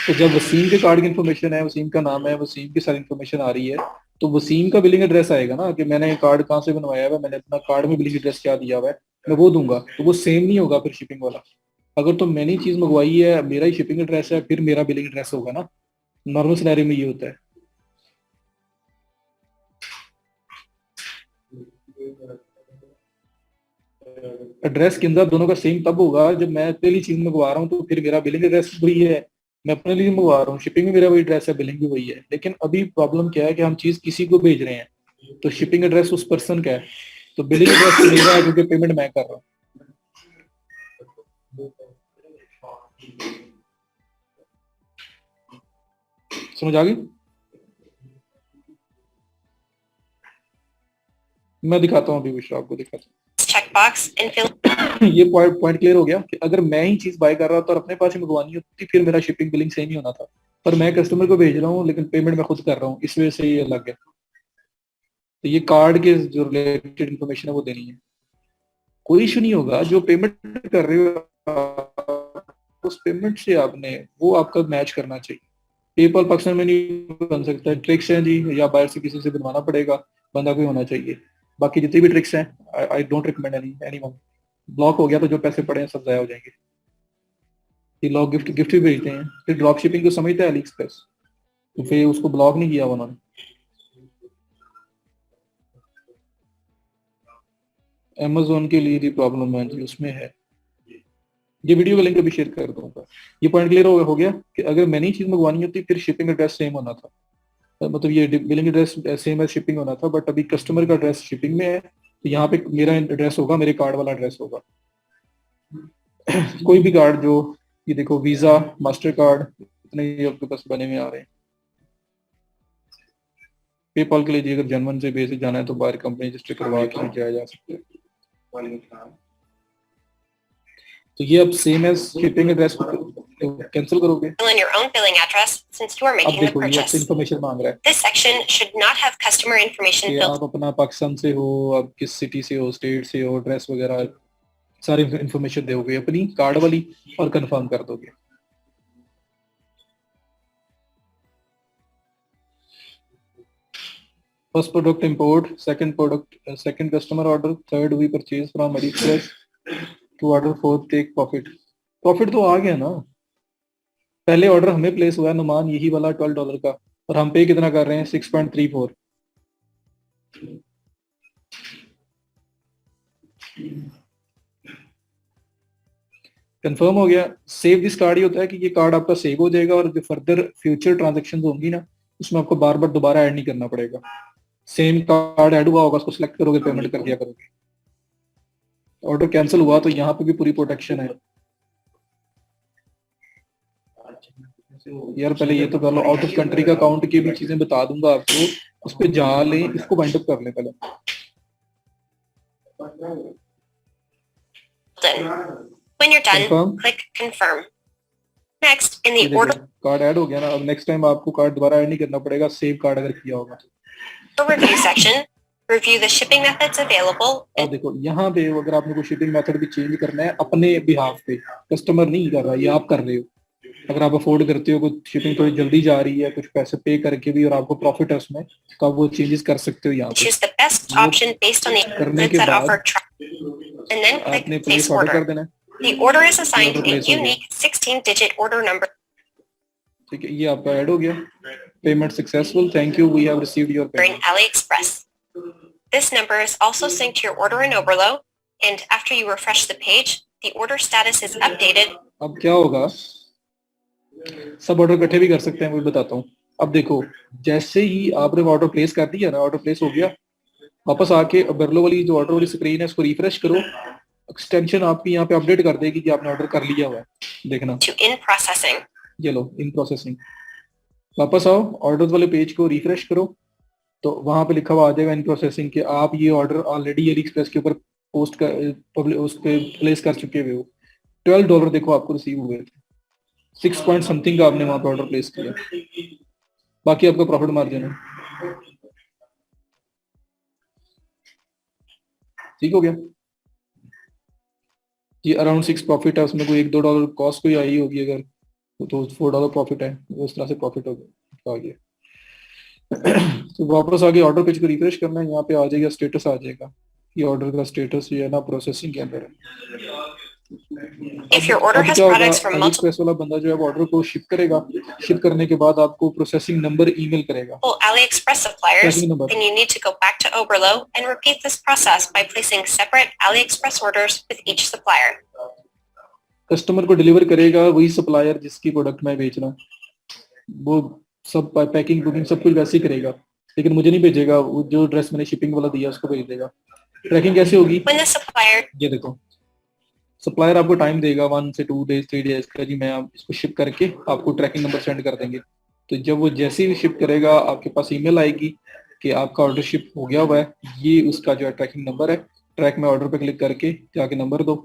Speaker 1: तो जब वसीम के कार्ड की इन्फॉर्मेशन है, वसीम का नाम है, वसीम की सारी इन्फॉर्मेशन आ रही है, तो वसीम का बिलिंग एड्रेस आएगा ना कि मैंने कार्ड कहाँ से बनवाया हुआ है, मैंने अपना कार्ड में बिलिंग एड्रेस क्या दिया हुआ है, मैं वो दूंगा, तो वो सेम नहीं होगा फिर शिपिंग वाला। अगर तो मैंने चीज मंगवाई है, मेरा ही शिपिंग एड्रेस है, फिर मेरा बिलिंग एड्रेस होगा ना, नॉर्मल सिनेरियो में ये होता है। एड्रेस के अंदर दोनों का सेम तब होगा जब मैं पहली चीज मंगवा रहा हूँ तो फिर मेरा बिलिंग एड्रेस वही है, मैं अपने लिए मंगवा रहा हूँ, शिपिंग में मेरा वही एड्रेस है, बिलिंग भी वही है। लेकिन अभी प्रॉब्लम क्या है कि हम चीज किसी को भेज रहे हैं, तो शिपिंग एड्रेस उस पर्सन का है, तो बिलिंग एड्रेस मेरा है क्योंकि पेमेंट मैं कर रहा हूँ। समझ आ गई? मैं दिखाता हूँ अभी, विश्व आपको दिखाता हूँ।
Speaker 2: Checkbox and fill
Speaker 1: ये पॉइंट क्लियर हो गया कि अगर मैं ही चीज बाय कर रहा था और अपने पास ही मंगवानी होती फिर मेरा शिपिंग बिलिंग सेम ही होना था, पर मैं कस्टमर को भेज रहा हूँ लेकिन पेमेंट मैं खुद कर रहा हूँ, इस वजह से ये अलग है। तो ये कार्ड के जो रिलेटेड इन्फॉर्मेशन है वो देनी है। कोई इशू नहीं होगा, जो पेमेंट कर रहे हो उस पेमेंट से आपने वो आपका मैच करना चाहिए। पेपल पाकिस्तान में नहीं बन सकता, ट्रिक्स हैं जी, या बाहर से किसी से बनवाना पड़ेगा, बंदा कोई होना चाहिए। बाकी जितनी भी ट्रिक्स हैं I don't recommend anyone. Block हो गया तो जो पैसे पड़े हैं सब जाया हो जाएंगे। ये लोग गिफ्ट गिफ्ट भी भेजते हैं, फिर ड्रॉप शिपिंग को समझते हैं अली एक्सप्रेस, तो फिर उसको ब्लॉक नहीं किया उन्होंने। अमेजोन के लिए भी प्रॉब्लम है जी, उसमें है। ये वीडियो का लिंक अभी शेयर कर दूंगा। ये पॉइंट क्लियर हो गया कि अगर मैंने चीज मंगवानी होती फिर शिपिंग एड्रेस सेम होना था, मतलब ये बिलिंग एड्रेस सेम है, शिपिंग होना था, बट अभी कस्टमर का एड्रेस शिपिंग में है, तो यहाँ पे मेरा एड्रेस होगा, मेरे कार्ड वाला एड्रेस होगा। कोई भी कार्ड जो, ये देखो वीजा, मास्टर कार्ड, इतने ये आपके पास बने हुए आ रहे हैं। पेपॉल के लिए जी अगर जनवन से बेसिक जाना है तो बाहर कंपनी रजिस्टर करवा के जाया जा सकता है। तो ये अब same as shipping address cancel करोगे।
Speaker 2: Fill in your own billing address since you are
Speaker 1: अब
Speaker 2: making the
Speaker 1: देखो ये आपसे
Speaker 2: purchase.
Speaker 1: इन्फॉर्मेशन मांग रहा है
Speaker 2: This section should not have customer information
Speaker 1: कि
Speaker 2: filled.
Speaker 1: आप अपना पाकिस्तान से हो, आप किस सिटी से हो, स्टेट से हो, एड्रेस वगैरह सारी इन्फॉर्मेशन दोगे अपनी कार्ड वाली और कंफर्म कर दोगे। First product import, second product, second customer order, third we purchase from AliExpress to order fourth take profit. Profit तो आ गया ना, पहले ऑर्डर हमें प्लेस हुआ है नुमान यही वाला $12 का, और हम पे कितना कर रहे हैं 6.34। कंफर्म हो गया। सेव दिस कार्ड ये होता है कि ये कार्ड आपका सेव हो जाएगा और जो फर्दर फ्यूचर ट्रांजेक्शन होंगी ना उसमें आपको बार बार दोबारा ऐड नहीं करना पड़ेगा। सेम कार्ड ऐड हुआ होगा उसको सिलेक्ट करोगे, पेमेंट कर दिया करोगे। ऑर्डर कैंसिल हुआ तो यहाँ पे भी पूरी प्रोटेक्शन है। यार पहले ये तो कर लो, आउट ऑफ कंट्री का अकाउंट की भी चीजें बता दूंगा आपको, उस पर जा ले, इसको वाइंड अप कर ले पहले।
Speaker 2: When you're done,
Speaker 1: Confirm.
Speaker 2: click confirm. Next, in the order
Speaker 1: card add हो गया ना, अब नेक्स्ट टाइम आपको कार्ड दोबारा ऐड नहीं करना पड़ेगा, सेव कार्ड अगर किया होगा।
Speaker 2: review section, review the shipping methods available.
Speaker 1: अब देखो यहाँ पे अगर आपने कोई शिपिंग मेथड भी चेंज करना है अपने बिहाफ पे, कस्टमर नहीं कर रहा, ये आप कर रहे हो। अगर आप अफोर्ड करते हो, कुछ शिपिंग थोड़ी जल्दी जा रही है, कुछ पैसे पे करके भी और आपको प्रॉफिट है उसमें, तो आप वो चेंजेस कर सकते हो यहाँ पे।
Speaker 2: Choose the best option based on the
Speaker 1: करने के
Speaker 2: that
Speaker 1: बाद
Speaker 2: offer and then click
Speaker 1: आपने
Speaker 2: place
Speaker 1: प्लेस ऑर्डर कर
Speaker 2: order.
Speaker 1: देना है।
Speaker 2: The order is assigned
Speaker 1: Order
Speaker 2: a
Speaker 1: place हो गया।
Speaker 2: unique 16-digit order number.
Speaker 1: ठीक है, ये आपका ऐड हो गया। Payment successful, thank you, we have received your
Speaker 2: in
Speaker 1: payment.
Speaker 2: AliExpress. This number is also synced to your order in Oberlo, and after you refresh the page, the order status is updated.
Speaker 1: अब क्या होगा, सब order इकट्ठे भी कर सकते हैं, वो भी बताता हूँ। अब देखो जैसे ही आपने ऑर्डर प्लेस कर दिया ना, ऑर्डर प्लेस हो गया, वापस आके बर्लो वाली जो ऑर्डर वाली स्क्रीन है उसको रिफ्रेश करो, एक्सटेंशन आपकी यहाँ पे अपडेट कर देगी कि आपने ऑर्डर कर लिया हुआ है। देखना
Speaker 2: To in processing.
Speaker 1: ये लो इन प्रोसेसिंग। वापस आओ, ऑर्डर वाले पेज को रिफ्रेश करो, तो वहां पे लिखा हुआ आ जाएगा इन प्रोसेसिंग के आप ये ऑर्डर ऑलरेडी AliExpress के ऊपर पोस्ट कर पब्लिक उस पे प्लेस कर चुके हुए हो। $12 देखो आपको रिसीव हुए थे, 6 पॉइंट समथिंग का आपने वहां पे ऑर्डर प्लेस किया, बाकी आपका प्रॉफिट मार्जिन है। ठीक हो गया ये अराउंड 6 प्रॉफिट है, उसमें कोई $1-2 कॉस्ट कोई आई होगी अगर, तो $4 प्रॉफिट है, उस तरह से प्रॉफिट हो गया आ गया। तो वापस आगे ऑर्डर पेज को रिफ्रेश करना है, यहाँ पे आ जाएगा स्टेटस आ जाएगा, ये ऑर्डर का स्टेटस ये है ना प्रोसेसिंग के अंदर है।
Speaker 2: If your order
Speaker 1: अब
Speaker 2: has
Speaker 1: क्या होगा,
Speaker 2: products from multiple
Speaker 1: AliExpress वाला बंदा जो है ऑर्डर को शिप करेगा, शिप करने के बाद आपको प्रोसेसिंग नंबर ईमेल करेगा,
Speaker 2: AliExpress suppliers,
Speaker 1: Tracking number.
Speaker 2: then you need to go back to Oberlo and repeat this process by placing separate AliExpress orders with each supplier.
Speaker 1: Customer को deliver करेगा वही supplier जिसकी product मैं बेच रहा हूँ, वो सब पैकिंग बुकिंग सब कुछ वैसे ही करेगा, लेकिन मुझे नहीं भेजेगा, वो जो एड्रेस मैंने शिपिंग वाला दिया उसको भेज देगा। ट्रैकिंग कैसे होगी,
Speaker 2: When the supplier
Speaker 1: ये देखो सप्लायर आपको टाइम देगा 1 से 2 डेज 3 डेज का जी, मैं आप इसको शिप करके आपको ट्रैकिंग नंबर सेंड कर देंगे। तो जब वो जैसे ही शिप करेगा आपके पास ईमेल आएगी कि आपका ऑर्डर शिप हो गया हुआ है, ये उसका जो है ट्रैकिंग नंबर है, ट्रैक में ऑर्डर पे क्लिक करके जाके नंबर दो,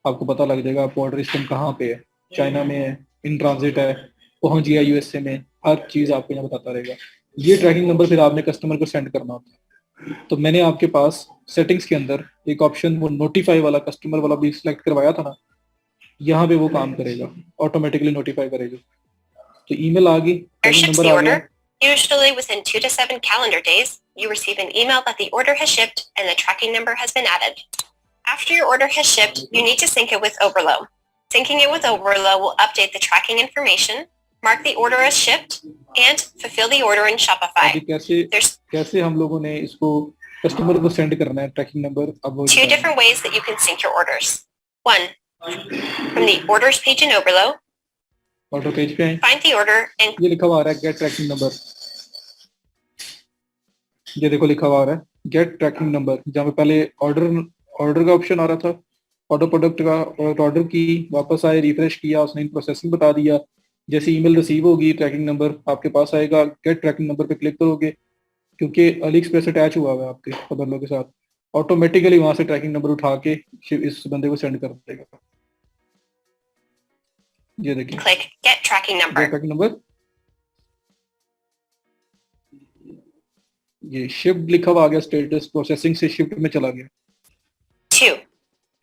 Speaker 1: आपको पता लग जाएगा आपको ऑर्डर सिस्टम कहाँ पे है, चाइना में है, इन ट्रांजिट है, पहुंच गया यूएसए में, हर चीज आपको यहाँ बताता रहेगा। ये ट्रैकिंग नंबर फिर आपने कस्टमर को सेंड करना होता है। तो मैंने आपके पास सेटिंग्स के अंदर एक ऑप्शन वो नोटिफाई वाला कस्टमर वाला भी सिलेक्ट करवाया था ना, यहाँ पे वो काम करेगा, ऑटोमेटिकली नोटिफाई करेगा। तो ईमेल आ गई,
Speaker 2: Or
Speaker 1: tracking
Speaker 2: ships
Speaker 1: number
Speaker 2: the
Speaker 1: आ गया।
Speaker 2: order. Usually within 2 to 7 calendar days, you receive an email that the order has shipped and the tracking number has been added. After your order has shipped, you need to sync it with Overlow. Syncing it with Overlow will update the tracking information, mark the order as shipped, and fulfill the order in Shopify.
Speaker 1: अभी कैसे हम लोगों ने इसको customer को send करना है tracking number, अब वो
Speaker 2: 2 different ways that you can sync your orders. 1. From the orders page in Overlow,
Speaker 1: order page पे आए,
Speaker 2: find the order and
Speaker 1: ये लिखा हुआ आ रहा है गेट ट्रैकिंग नंबर, ये देखो लिखा हुआ आ रहा है गेट ट्रैकिंग नंबर, जहाँ पे पहले ऑर्डर ऑर्डर का ऑप्शन आ रहा था, ऑर्डर प्रोडक्ट का, और ऑर्डर की वापस आए, रिफ्रेश किया, उसने इन प्रोसेसिंग बता दिया। जैसे ईमेल रिसीव होगी ट्रैकिंग नंबर आपके पास आएगा, गेट ट्रैकिंग नंबर पे क्लिक करोगे, क्योंकि अली एक्सप्रेस अटैच हुआ हुआ है आपके खबरलों के साथ, ऑटोमेटिकली वहां से ट्रैकिंग नंबर उठा के इस बंदे को सेंड कर देगा। ये देखिए
Speaker 2: click Get Tracking
Speaker 1: get
Speaker 2: Number.
Speaker 1: Tracking number, ये शिफ्ट लिखा हुआ आ गया, स्टेटस प्रोसेसिंग से शिफ्ट में चला गया।
Speaker 2: 2.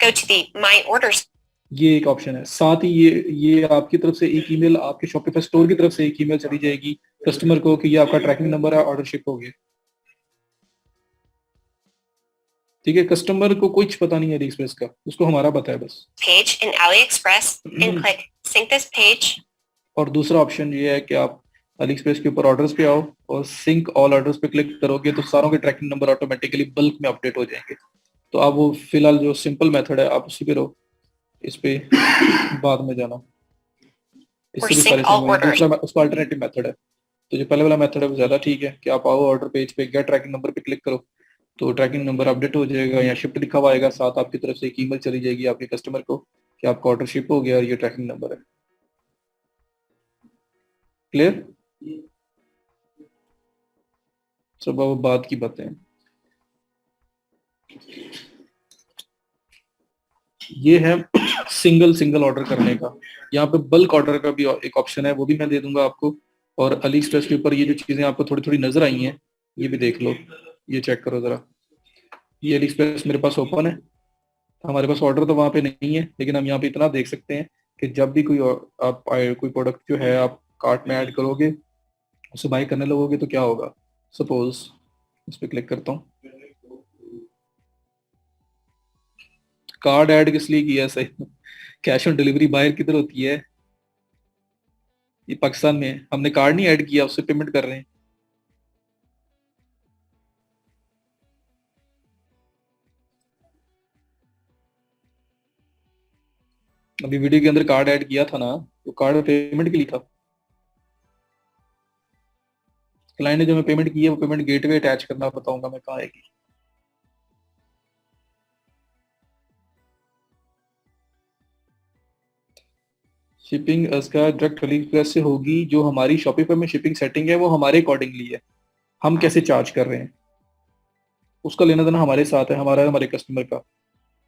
Speaker 2: Go to the My Orders.
Speaker 1: ये एक ऑप्शन है। साथ ही ये आपकी तरफ से एक ईमेल, आपके शॉपिफाई स्टोर की तरफ से एक ईमेल चली जाएगी कस्टमर को कि ये आपका ट्रैकिंग नंबर है, ऑर्डर शिप हो गया। ठीक है, कस्टमर को कुछ पता नहीं है अली एक्सप्रेस का, उसको हमारा पता है बस।
Speaker 2: Page in AliExpress and click Sync this page.
Speaker 1: और दूसरा ऑप्शन ये है कि आप अली एक्सप्रेस के ऊपर ऑर्डर्स पे आओ और सिंक ऑल ऑर्डर्स पे क्लिक करोगे तो सारों के ट्रैकिंग नंबर ऑटोमेटिकली बल्क में अपडेट हो जाएंगे। तो आप वो फिलहाल जो सिंपल मेथड है आप उसी पे रहो, इस पे बाद में जाना, इससे भी सारी दूसरा उसका अल्टरनेटिव मेथड है। तो जो पहले वाला मेथड है वो ज्यादा ठीक है कि आप आओ ऑर्डर पेज पे, गेट ट्रैकिंग नंबर पे क्लिक करो तो ट्रैकिंग नंबर अपडेट हो जाएगा, या शिफ्ट लिखा हुआ आएगा, साथ आपकी तरफ से एक ईमेल चली जाएगी आपके कस्टमर को कि आपका ऑर्डर शिप हो गया और ये ट्रैकिंग नंबर है। क्लियर? सब अब बात की बातें हैं। ये है सिंगल ऑर्डर करने का। यहाँ पे बल्क ऑर्डर का भी एक ऑप्शन है, वो भी मैं दे दूंगा आपको। और अली एक्सप्रेस के ऊपर ये जो चीजें आपको थोड़ी थोड़ी नजर आई हैं ये भी देख लो, ये चेक करो जरा। ये अली एक्सप्रेस मेरे पास ओपन है, हमारे पास ऑर्डर तो वहां पे नहीं है, लेकिन हम यहाँ पे इतना देख सकते हैं कि जब भी आप कोई प्रोडक्ट जो है आप कार्ट में ऐड करोगे, उसे बाय करने लगोगे तो क्या होगा। सपोज इस पे क्लिक करता हूँ, कार्ड ऐड किस लिए किया सही, कैश ऑन डिलीवरी बायर किधर होती है, ये पाकिस्तान में है, हमने कार्ड नहीं ऐड किया, उससे पेमेंट कर रहे हैं। अभी वीडियो के अंदर कार्ड ऐड किया था ना, तो कार्ड पेमेंट के लिए था। क्लाइंट ने जो मैं पेमेंट की है वो पेमेंट गेटवे अटैच करना बताऊंगा मैं कहाँ आएगी। शिपिंग इसका डायरेक्ट अली एक्सप्रेस से होगी, जो हमारी शॉपिफाई में शिपिंग सेटिंग है वो हमारे अकॉर्डिंगली है, हम कैसे चार्ज कर रहे हैं उसका लेना देना हमारे साथ है, हमारा हमारे कस्टमर का।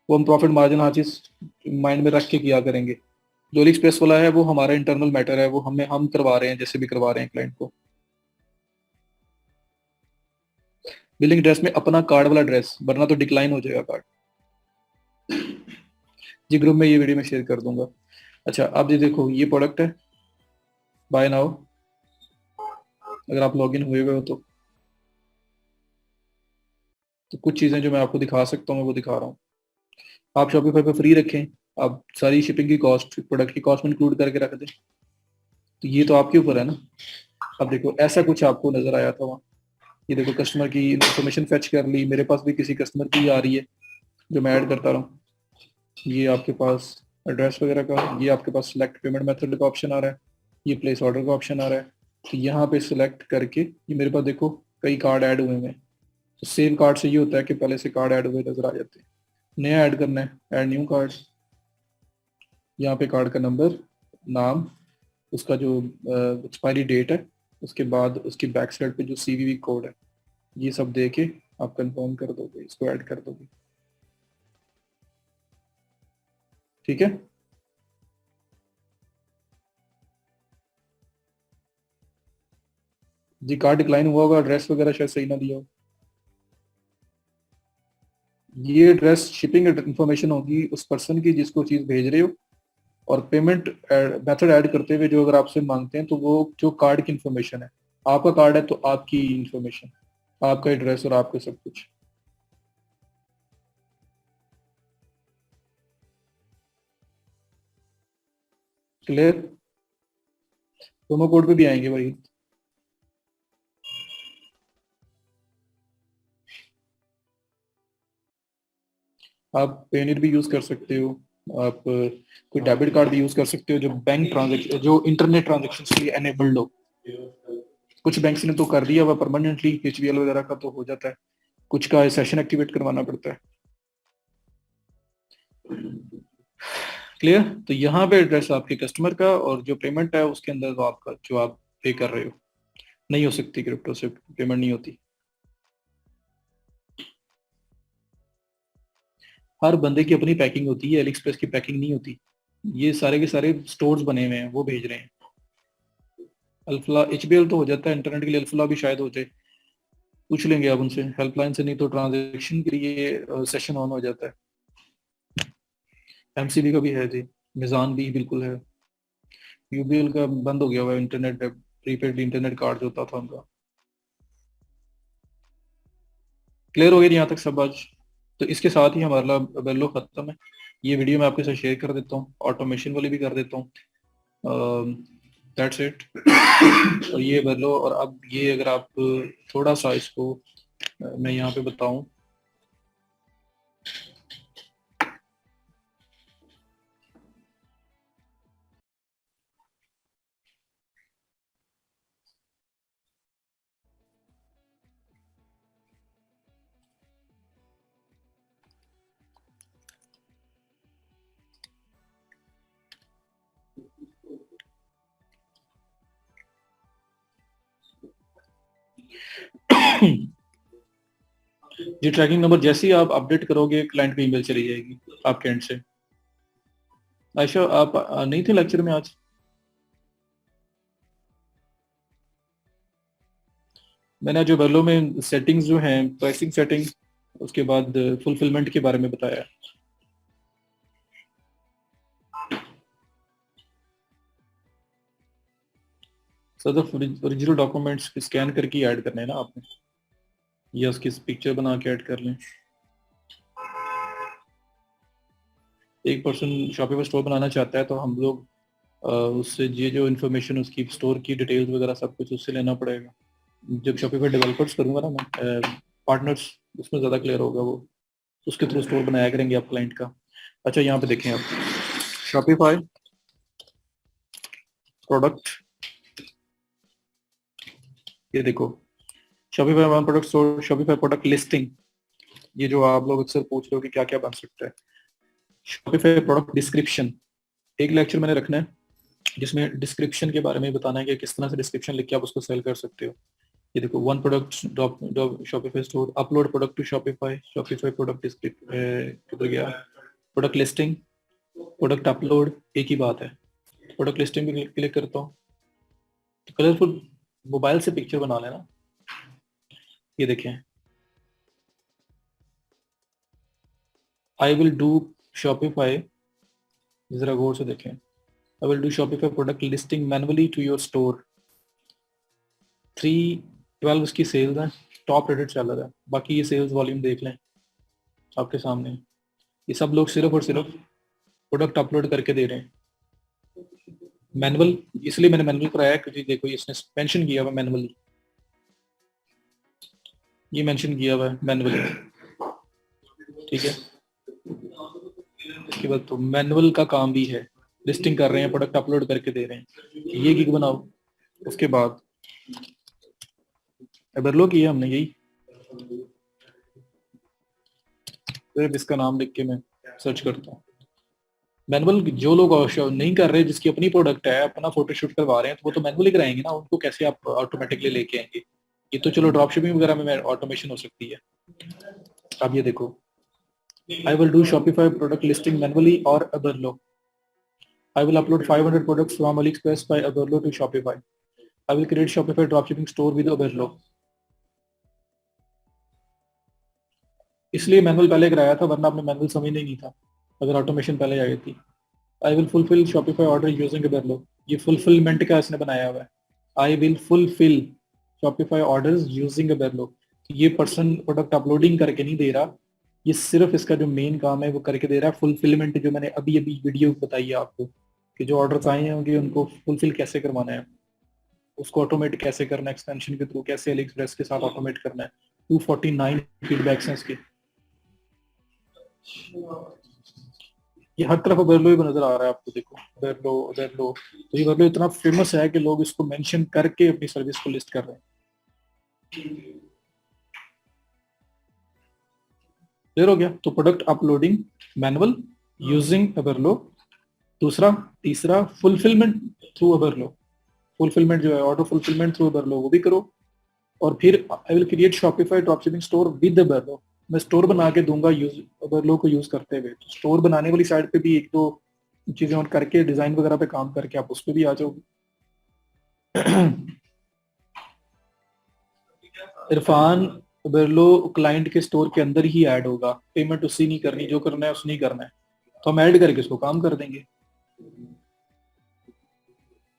Speaker 1: वो हम प्रॉफिट मार्जिन हर चीज माइंड में रख के किया करेंगे। जो अली एक्सप्रेस वाला है वो हमारा इंटरनल मैटर है, वो हम करवा रहे हैं जैसे भी करवा रहे हैं क्लाइंट को। बिलिंग एड्रेस में अपना कार्ड वाला एड्रेस, वरना तो डिक्लाइन हो जाएगा कार्ड। जी ग्रुप में ये वीडियो में शेयर कर दूंगा। अच्छा अब ये देखो, ये प्रोडक्ट है, बाय नाउ, अगर आप लॉगिन हुए हुए हो तो कुछ चीजें जो मैं आपको दिखा सकता हूँ मैं वो दिखा रहा हूँ। आप शॉपिफाई पे फ्री रखें, आप सारी शिपिंग की कॉस्ट प्रोडक्ट की कॉस्ट में इंक्लूड करके रख दें, तो ये तो आपके ऊपर है ना। अब देखो ऐसा कुछ आपको नजर आया था वहाँ, ये देखो कस्टमर की इंफॉर्मेशन फेच कर ली, मेरे पास भी किसी कस्टमर की आ रही है जो मैं ऐड करता रहा हूँ। ये आपके पास एड्रेस वगैरह का, ये आपके पास सिलेक्ट पेमेंट मेथड का ऑप्शन आ रहा है, ये प्लेस ऑर्डर का ऑप्शन आ रहा है। तो यहाँ पे सिलेक्ट करके ये मेरे पास देखो कई कार्ड ऐड हुए हैं, तो सेम कार्ड से ये होता है कि पहले से कार्ड ऐड हुए नजर आ जाते हैं। नया ऐड करना है, ऐड न्यू कार्ड, यहाँ पे कार्ड का नंबर, नाम, उसका जो एक्सपायरी डेट है, उसके बाद उसकी बैक साइड पे जो सीवीवी कोड है, ये सब दे के आप कंफर्म कर दोगे, इसको ऐड कर दोगे। ठीक है। जी कार्ड डिक्लाइन हुआ होगा, एड्रेस वगैरह शायद सही ना दिया हो। ये एड्रेस शिपिंग इंफॉर्मेशन होगी उस पर्सन की जिसको चीज भेज रहे हो, और पेमेंट मेथड ऐड करते हुए जो अगर आपसे मांगते हैं तो वो जो कार्ड की इंफॉर्मेशन है, आपका कार्ड है तो आपकी इंफॉर्मेशन, आपका एड्रेस और आपका सब कुछ। क्लियर। प्रोमो कोड पे भी आएंगे भाई। आप पेनियर भी यूज कर सकते हो, आप कोई डेबिट कार्ड भी यूज कर सकते हो जो बैंक ट्रांजेक्शन, जो इंटरनेट ट्रांजेक्शन के लिए एनेबल्ड हो। कुछ बैंक्स ने तो कर दिया हुआ परमानेंटली, एचबीएल वगैरह का तो हो जाता है, कुछ का सेशन एक्टिवेट करवाना पड़ता है। क्लियर। तो यहाँ पे एड्रेस आपके कस्टमर का, और जो पेमेंट है उसके अंदर तो आपका जो आप पे कर रहे हो। नहीं हो सकती, क्रिप्टो से पेमेंट नहीं होती। हर बंदे की अपनी पैकिंग होती है, एली एक्सप्रेस की पैकिंग नहीं होती। ये सारे के सारे स्टोर्स बने हुए हैं, वो भेज रहे हैं। अल्फला एचबीएल तो हो जाता है, इंटरनेट के लिए अल्फला भी शायद हो जाए, पूछ लेंगे आप उनसे हेल्पलाइन से, नहीं तो ट्रांजेक्शन के लिए सेशन ऑन हो जाता है। एमसीबी का भी है जी, मिजान भी बिल्कुल है। यूबीएल का बंद हो गया हुआ है, इंटरनेट प्रीपेड इंटरनेट कार्ड जो होता था उनका। क्लियर हो गया यहाँ तक सब आज। तो इसके साथ ही हमारा बेलो खत्म है। ये वीडियो मैं आपके साथ शेयर कर देता हूँ, ऑटोमेशन वाली भी कर देता हूँ। That's it. और ये बेलो, और अब ये अगर आप थोड़ा सा इसको मैं यहाँ पे बताऊं, ये ट्रैकिंग नंबर जैसे ही आप अपडेट करोगे क्लाइंट पे ईमेल चली जाएगी आपके एंड से। आयशा आप नहीं थे लेक्चर में आज? मैंने जो वेलो में सेटिंग्स जो हैं, प्राइसिंग सेटिंग, उसके बाद फुलफिलमेंट के बारे में बताया। सर ओरिजिनल डॉक्यूमेंट्स स्कैन करके ऐड करने हैं ना आपने, या उसकी पिक्चर बना के ऐड कर लें। एक पर्सन शॉपिफाई स्टोर बनाना चाहता है तो हम लोग उससे ये जो इन्फॉर्मेशन उसकी स्टोर की डिटेल्स वगैरह सब कुछ उससे लेना पड़ेगा। जब शॉपिफाई डेवलपर्स करूंगा ना मैं, पार्टनर्स, उसमें ज़्यादा क्लियर होगा वो, उसके थ्रू स्टोर बनाया करेंगे आप क्लाइंट का। अच्छा यहाँ पे देखें आप, शॉपिफाई प्रोडक्ट, ये देखो Shopify one product store, Shopify product listing, ये जो आप लोग अक्सर पूछ रहे हो कि क्या क्या बन सकता है। शॉपिफाई प्रोडक्ट डिस्क्रिप्शन, एक लेक्चर मैंने रखना है जिसमें डिस्क्रिप्शन के बारे में बताना है कि किस तरह से डिस्क्रिप्शन लिख के आप उसको सेल कर सकते हो। ये देखो one product Shopify store, upload product to Shopify, Shopify product किधर गया, प्रोडक्ट लिस्टिंग, प्रोडक्ट अपलोड, एक ही बात है। प्रोडक्ट लिस्टिंग भी क्लिक करता हूँ तो कलरफुल मोबाइल से पिक्चर बना लेना। ये देखें, आई विल डू शॉपिफाई, जरा गौर से देखें, I will do Shopify product listing manually to your store. 312 उसकी सेल्स है, टॉप रेटेड सेलर है। बाकी ये सेल्स वॉल्यूम देख लें आपके सामने, ये सब लोग सिर्फ और सिर्फ प्रोडक्ट अपलोड करके दे रहे हैं। मैनुअल इसलिए मैंने मैनुअल कराया क्योंकि देखो इसने मेंशन किया हुआ मैनुअली, ये मेंशन किया हुआ है मैनुअली, ठीक है। इसके बाद तो मैनुअल का काम भी है, लिस्टिंग कर रहे हैं, प्रोडक्ट अपलोड करके दे रहे हैं, ये गिग बनाओ। उसके बाद एबरलो किया हमने यही, सिर्फ इसका नाम लिख के मैं सर्च करता हूँ। मैनुअल जो लोग नहीं कर रहे, जिसकी अपनी प्रोडक्ट है, अपना फोटोशूट करवा रहे हैं, तो वो तो मैनुअली कराएंगे ना, उनको कैसे आप ऑटोमेटिकली लेके आएंगे। ये तो चलो ड्रॉप शिपिंग वगैरह में ऑटोमेशन हो सकती है। अब ये देखो I will do Shopify product listing manually or Aberlo. I will upload 500 products from AliExpress by Aberlo to Shopify. I will create Shopify dropshipping store with Aberlo. इसलिए मैनुअल पहले कराया था, वरना आपने मैनुअल समझ नहीं था अगर ऑटोमेशन पहले आई थी. I will fulfil Shopify order using Aberlo. ये फुलफिलमेंट का इसने बनाया हुआ है. I will fulfil Shopify orders using Aberlo. ये पर्सन प्रोडक्ट अपलोडिंग करके नहीं दे रहा, ये सिर्फ इसका जो मेन काम है वो करके दे रहा है. फुलफिलमेंट जो मैंने अभी अभी वीडियो बताई है आपको कि जो ऑर्डर्स आए होंगे उनको फुलफिल कैसे करवाना है, उसको ऑटोमेट कैसे करना है, एक्सटेंशन के थ्रू कैसे AliExpress के साथ ऑटोमेट करना है. 249 फीडबैक्स हैं इसके. ये हर तरफ Aberlo ही नजर आ रहा है आपको. देखो Aberlo. तो ये Aberlo इतना फेमस है कि लोग इसको मेंशन करके अपनी सर्विस को लिस्ट कर रहे हैं. क्लियर हो गया? तो product uploading manual using Aberlo. तीसरा फुलफिलमेंट थ्रू Aberlo. फुलफिलमेंट जो है ऑर्डर फुलफिलमेंट थ्रू Aberlo वो भी करो. और फिर I will create Shopify dropshipping store with Aberlo. मैं स्टोर बना के दूंगा Aberlo को यूज करते हुए. तो स्टोर बनाने वाली साइड पे भी एक दो चीजें और करके डिजाइन वगैरह पे काम करके आप उस पे भी आ जाओगे. इरफान Aberlo क्लाइंट के स्टोर के अंदर ही ऐड होगा. पेमेंट उसी नहीं करनी, जो करना है उसने करना है. तो हम ऐड करके उसको काम कर देंगे.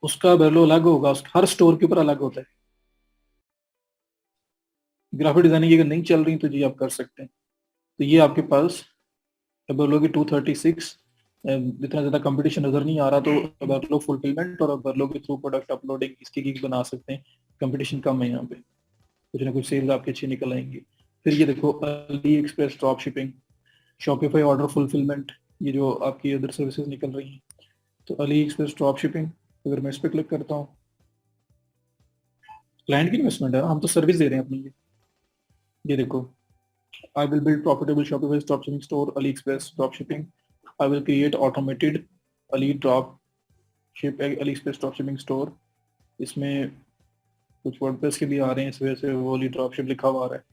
Speaker 1: उसका Aberlo अलग होगा, हर स्टोर के ऊपर अलग होता है. ग्राफिक डिजाइनिंग अगर नहीं चल रही तो जी आप कर सकते हैं. तो ये आपके पास Aberlo की 236 इतना ज्यादा कंपटीशन नजर नहीं आ रहा, तो Aberlo फुलफिलमेंट और Aberlo के थ्रू प्रोडक्ट अपलोडिंग इसकी गिग बना सकते हैं. कंपटीशन कम है यहाँ पे, कुछ ना कुछ सेल्स आपके अच्छी निकल आएंगी. फिर ये देखो AliExpress drop shipping, Shopify order fulfilment, ये जो आपकी अदर सर्विसेज निकल रही हैं. तो AliExpress ड्रॉप शिपिंग अगर मैं इस पर क्लिक करता हूँ, क्लाइंट की इन्वेस्टमेंट है, हम तो सर्विस दे रहे हैं अपनी. ये देखो, I will build profitable Shopify dropshipping store, AliExpress dropshipping. I will create automated AliExpress dropshipping store. इसमें कुछ वर्डप्रेस के भी आ रहे हैं, इस वजह से वो ड्रॉपशिप लिखा हुआ आ रहा है.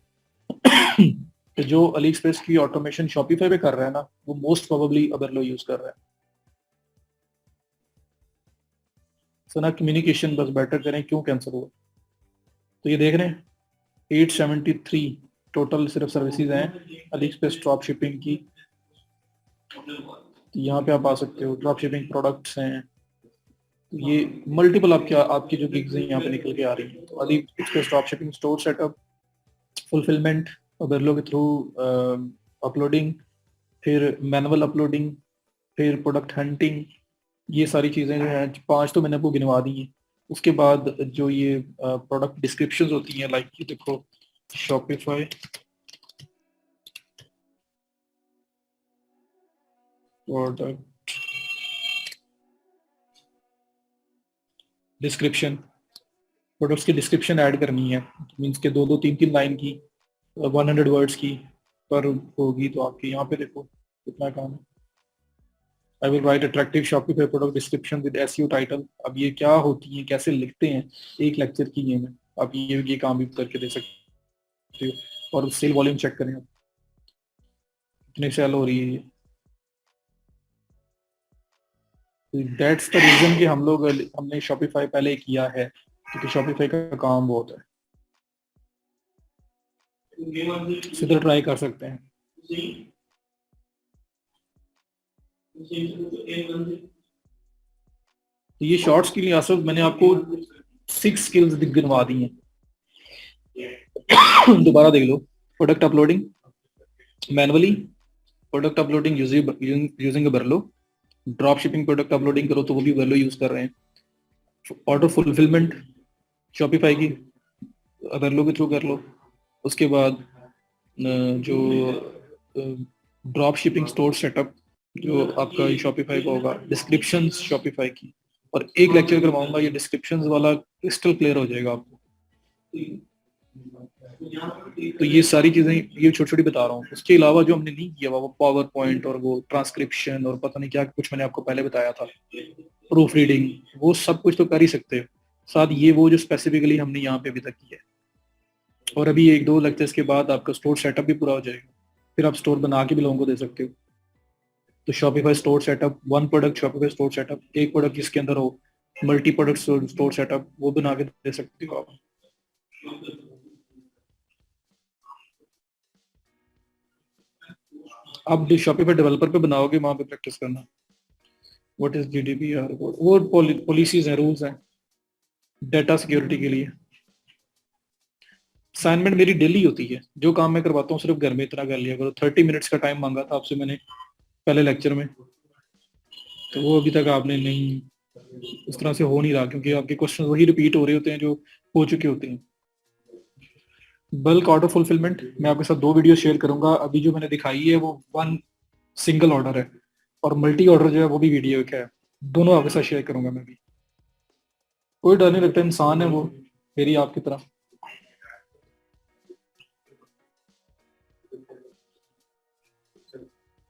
Speaker 1: तो जो AliExpress की ऑटोमेशन Shopify पे कर रहा है ना, वो मोस्ट प्रोबेबली Aberlo यूज कर रहा है. सो ना कम्युनिकेशन बस बेटर करें. क्यों कैंसिल हुआ? तो ये देख रहे हैं 873 टोटल सिर्फ सर्विसेज हैं AliExpress ड्रॉप शिपिंग की. यहाँ पे आप आ सकते हो, ड्रॉप शिपिंग प्रोडक्ट्स हैं. ये मल्टीपल आपकी जो गिग्स हैं यहाँ पे निकल के आ रही हैं. तो AliExpress drop shipping store setup, fulfilment Aberlo के थ्रू अपलोडिंग, फिर मैनुअल अपलोडिंग, फिर प्रोडक्ट हंटिंग, ये सारी चीजें जो हैं 5 तो मैंने आपको गिनवा दी हैं. उसके बाद जो ये प्रोडक्ट डिस्क्रिप्शंस होती हैं, लाइक ये देखो Shopify प्रोडक्ट डिस्क्रिप्शन, प्रोडक्ट्स की डिस्क्रिप्शन ऐड करनी है. मींस के 2-2 3-3 लाइन की 100 वर्ड्स की पर होगी. तो आपके यहाँ पे देखो कितना काम है. I will write attractive Shopify product description with SEO title. अब ये क्या होती है, कैसे लिखते हैं, एक लेक्चर की गेम है. आप ये काम भी करके दे सकते हो. और सेल वॉल्यूम चेक करें आप कितनी सेल हो रही है. ये दैट्स द रीजन कि हमने Shopify पहले किया है, क्योंकि Shopify का काम बहुत है. सीधा ट्राई कर सकते हैं. तो ये शॉर्ट्स के लिए आसफ मैंने आपको 6 स्किल्स गिनवा दी हैं. दोबारा देख लो. Product uploading manually, product uploading using Aberlo, drop shipping product uploading करो तो वो भी Aberlo यूज कर रहे हैं. ऑर्डर फुलफिलमेंट Shopify की Aberlo के थ्रू कर लो. उसके बाद जो ड्रॉप शिपिंग स्टोर सेटअप जो आपका Shopify का होगा, डिस्क्रिप्शंस Shopify की, और एक लेक्चर करवाऊंगा ये डिस्क्रिप्शंस वाला, क्रिस्टल क्लियर हो जाएगा आपको. तो ये सारी चीजें ये छोटी छोटी बता रहा हूँ. उसके अलावा जो हमने नहीं किया वो पावर पॉइंट और वो ट्रांसक्रिप्शन और पता नहीं क्या कुछ मैंने आपको पहले बताया था, प्रूफ रीडिंग, वो सब कुछ तो कर ही सकते हो. साथ ये वो जो स्पेसिफिकली हमने यहाँ पे अभी तक किया है. और अभी 1-2 लेक्चर्स के बाद आपका स्टोर सेटअप भी पूरा हो जाएगा. फिर आप स्टोर बना के भी लोगों को दे सकते हो। तो Shopify store setup, one product Shopify store setup, एक प्रोडक्ट जिसके अंदर हो मल्टी प्रोडक्ट स्टोर सेटअप, वो बना के दे सकते हो आप। आप शॉपिफाई डेवलपर पे बनाओगे, वहां पे प्रैक्टिस करना। व्हाट इज जीडीपीआर, वो पॉलिसीज हैं, रूल्स हैं डेटा सिक्योरिटी के लिए। असाइनमेंट मेरी डेली होती है, जो काम मैं करवाता हूँ सिर्फ घर में इतना कर लिया करो। 30 मिनट्स का टाइम मांगा था आपसे मैंने पहले लेक्चर में, तो वो अभी तक आपने नहीं, उस तरह से हो नहीं रहा, क्योंकि आपके क्वेश्चन वही रिपीट हो रहे होते हैं जो हो चुके होते हैं। बल्क ऑर्डर फुलफिलमेंट, मैं आपके साथ 2 वीडियो शेयर करूंगा। अभी जो मैंने दिखाई है वो वन सिंगल ऑर्डर है, और मल्टी ऑर्डर जो है वो भी वीडियो का है, दोनों आपके साथ शेयर करूंगा मैं भी। कोई डर नहीं लगता, इंसान है वो मेरी आपकी तरह।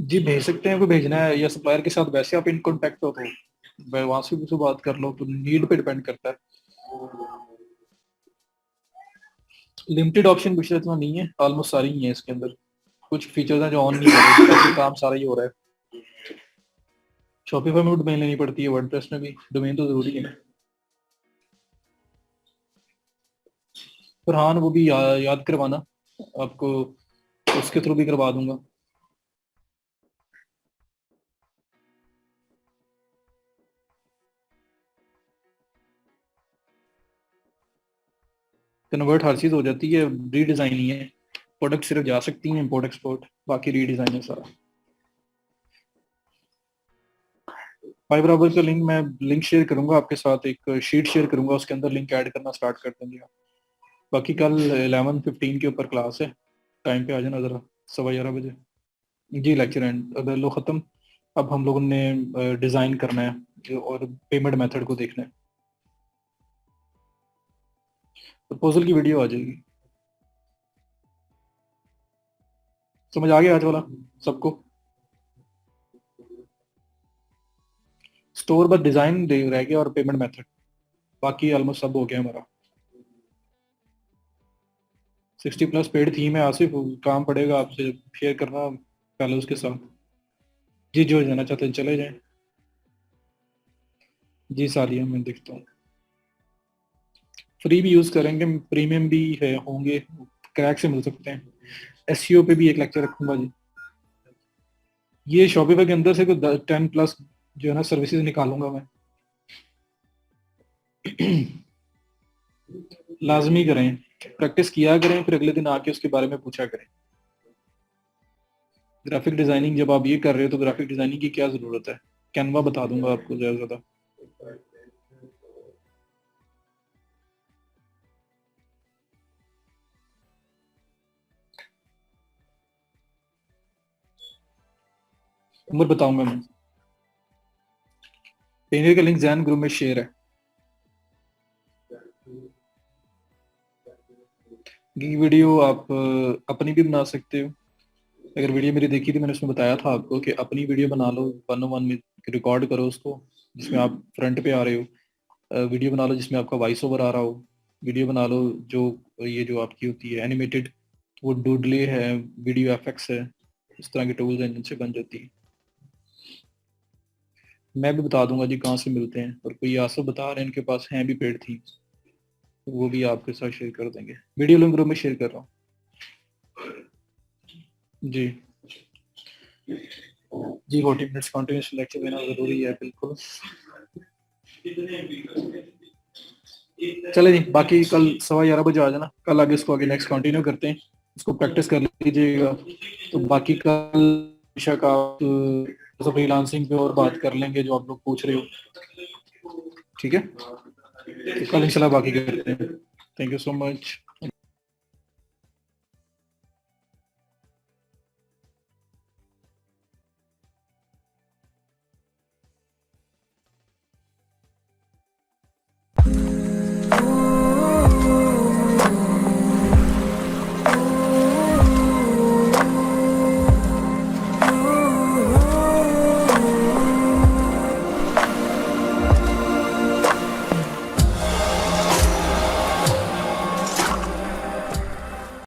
Speaker 1: जी भेज सकते हैं, कोई भेजना है या सप्लायर के साथ वैसे आप इन कांटेक्ट हो तो वहां से भी तो बात कर लो, तो नीड पे डिपेंड करता है। लिमिटेड ऑप्शन कुछ इतना नहीं है, ऑलमोस्ट सारी ही है इसके अंदर। कुछ फीचर्स हैं जो ऑन नहीं हो रहे, बाकी काम सारा ही हो रहा है। शॉपिफाई में भी डोमेन लेनी पड़ती है, वर्डप्रेस में भी डोमेन तो जरूरी है। फरहान वो भी याद करवाना आपको, उसके थ्रू भी करवा दूंगा। कन्वर्ट हर चीज हो जाती है, रीडिजाइन ही है। प्रोडक्ट सिर्फ जा सकती हैं इम्पोर्ट एक्सपोर्ट, बाकी रीडिजाइन है सारा। फाइबर आवर का लिंक मैं लिंक शेयर करूंगा आपके साथ, एक शीट शेयर करूंगा, उसके अंदर लिंक ऐड करना स्टार्ट कर देंगे आप। बाकी कल 11:15 के ऊपर क्लास है, टाइम पे आ जाना जरा, 11:15 बजे। जी लेक्चर एंड अब लो खत्म। अब हम लोगों ने डिजाइन करना है और पेमेंट मेथड को देखना है। प्रपोजल की वीडियो आ जाएगी। समझ आ गया आज वाला सबको? स्टोर बस डिजाइन रह गया और पेमेंट मेथड, बाकी ऑलमोस्ट सब हो गया हमारा। 60+ पेड थीम है आसिफ, काम पड़ेगा आपसे शेयर करना पहले उसके साथ। जी जो जाना चाहते हैं चले जाएं। जी सालिया मैं देखता हूँ, फ्री भी यूज करेंगे, प्रीमियम भी है होंगे, क्रैक से मिल सकते हैं। एसईओ पे भी एक लेक्चर रखूंगा जी। ये शॉपिफाई के अंदर से कोई 10+ जो है ना सर्विसेज निकालूंगा मैं। लाजमी करें, प्रैक्टिस किया करें, फिर अगले दिन आके उसके बारे में पूछा करें। ग्राफिक डिजाइनिंग जब आप ये कर रहे हो तो ग्राफिक डिजाइनिंग की क्या जरूरत है, कैनवा बता दूंगा आपको ज्यादा। उम्र बताऊंगा मैं। ट्रेनर का लिंक जैन ग्रुप में शेयर है। ये वीडियो आप अपनी भी बना सकते हो। अगर वीडियो मेरी देखी थी, मैंने उसमें बताया था आपको कि अपनी वीडियो बना लो, 101 में रिकॉर्ड करो उसको, जिसमें आप फ्रंट पे आ रहे हो। वीडियो बना लो जिसमें आपका वॉइस ओवर आ रहा हो। वीडियो बना लो जो ये जो आपकी होती है एनिमेटेड, वो डूडले है, वीडियो एफेक्ट्स है, इस तरह के टूल्स हैं जिनसे बन जाती है। मैं भी बता दूंगा जी कहाँ से मिलते हैं, और कोई आसो बता रहे हैं इनके पास हैं भी पेड थी, वो भी आपके साथ शेयर कर देंगे। वीडियो लिंक ग्रुप में शेयर कर रहा हूँ जी। जी 40 मिनट्स कॉन्टिन्यूस लेक्चर देना जरूरी है, बिल्कुल। चले जी, बाकी कल 11:15 आ जाना, कल आगे इसको आगे नेक्स्ट कंटिन्यू करते हैं, इसको प्रैक्टिस कर लीजिएगा। तो बाकी कल विषय का फ्रीलांसिंग पे और बात कर लेंगे जो आप लोग पूछ रहे हो, ठीक है? तो कल इंशाल्लाह बाकी करते हैं। Thank you so much.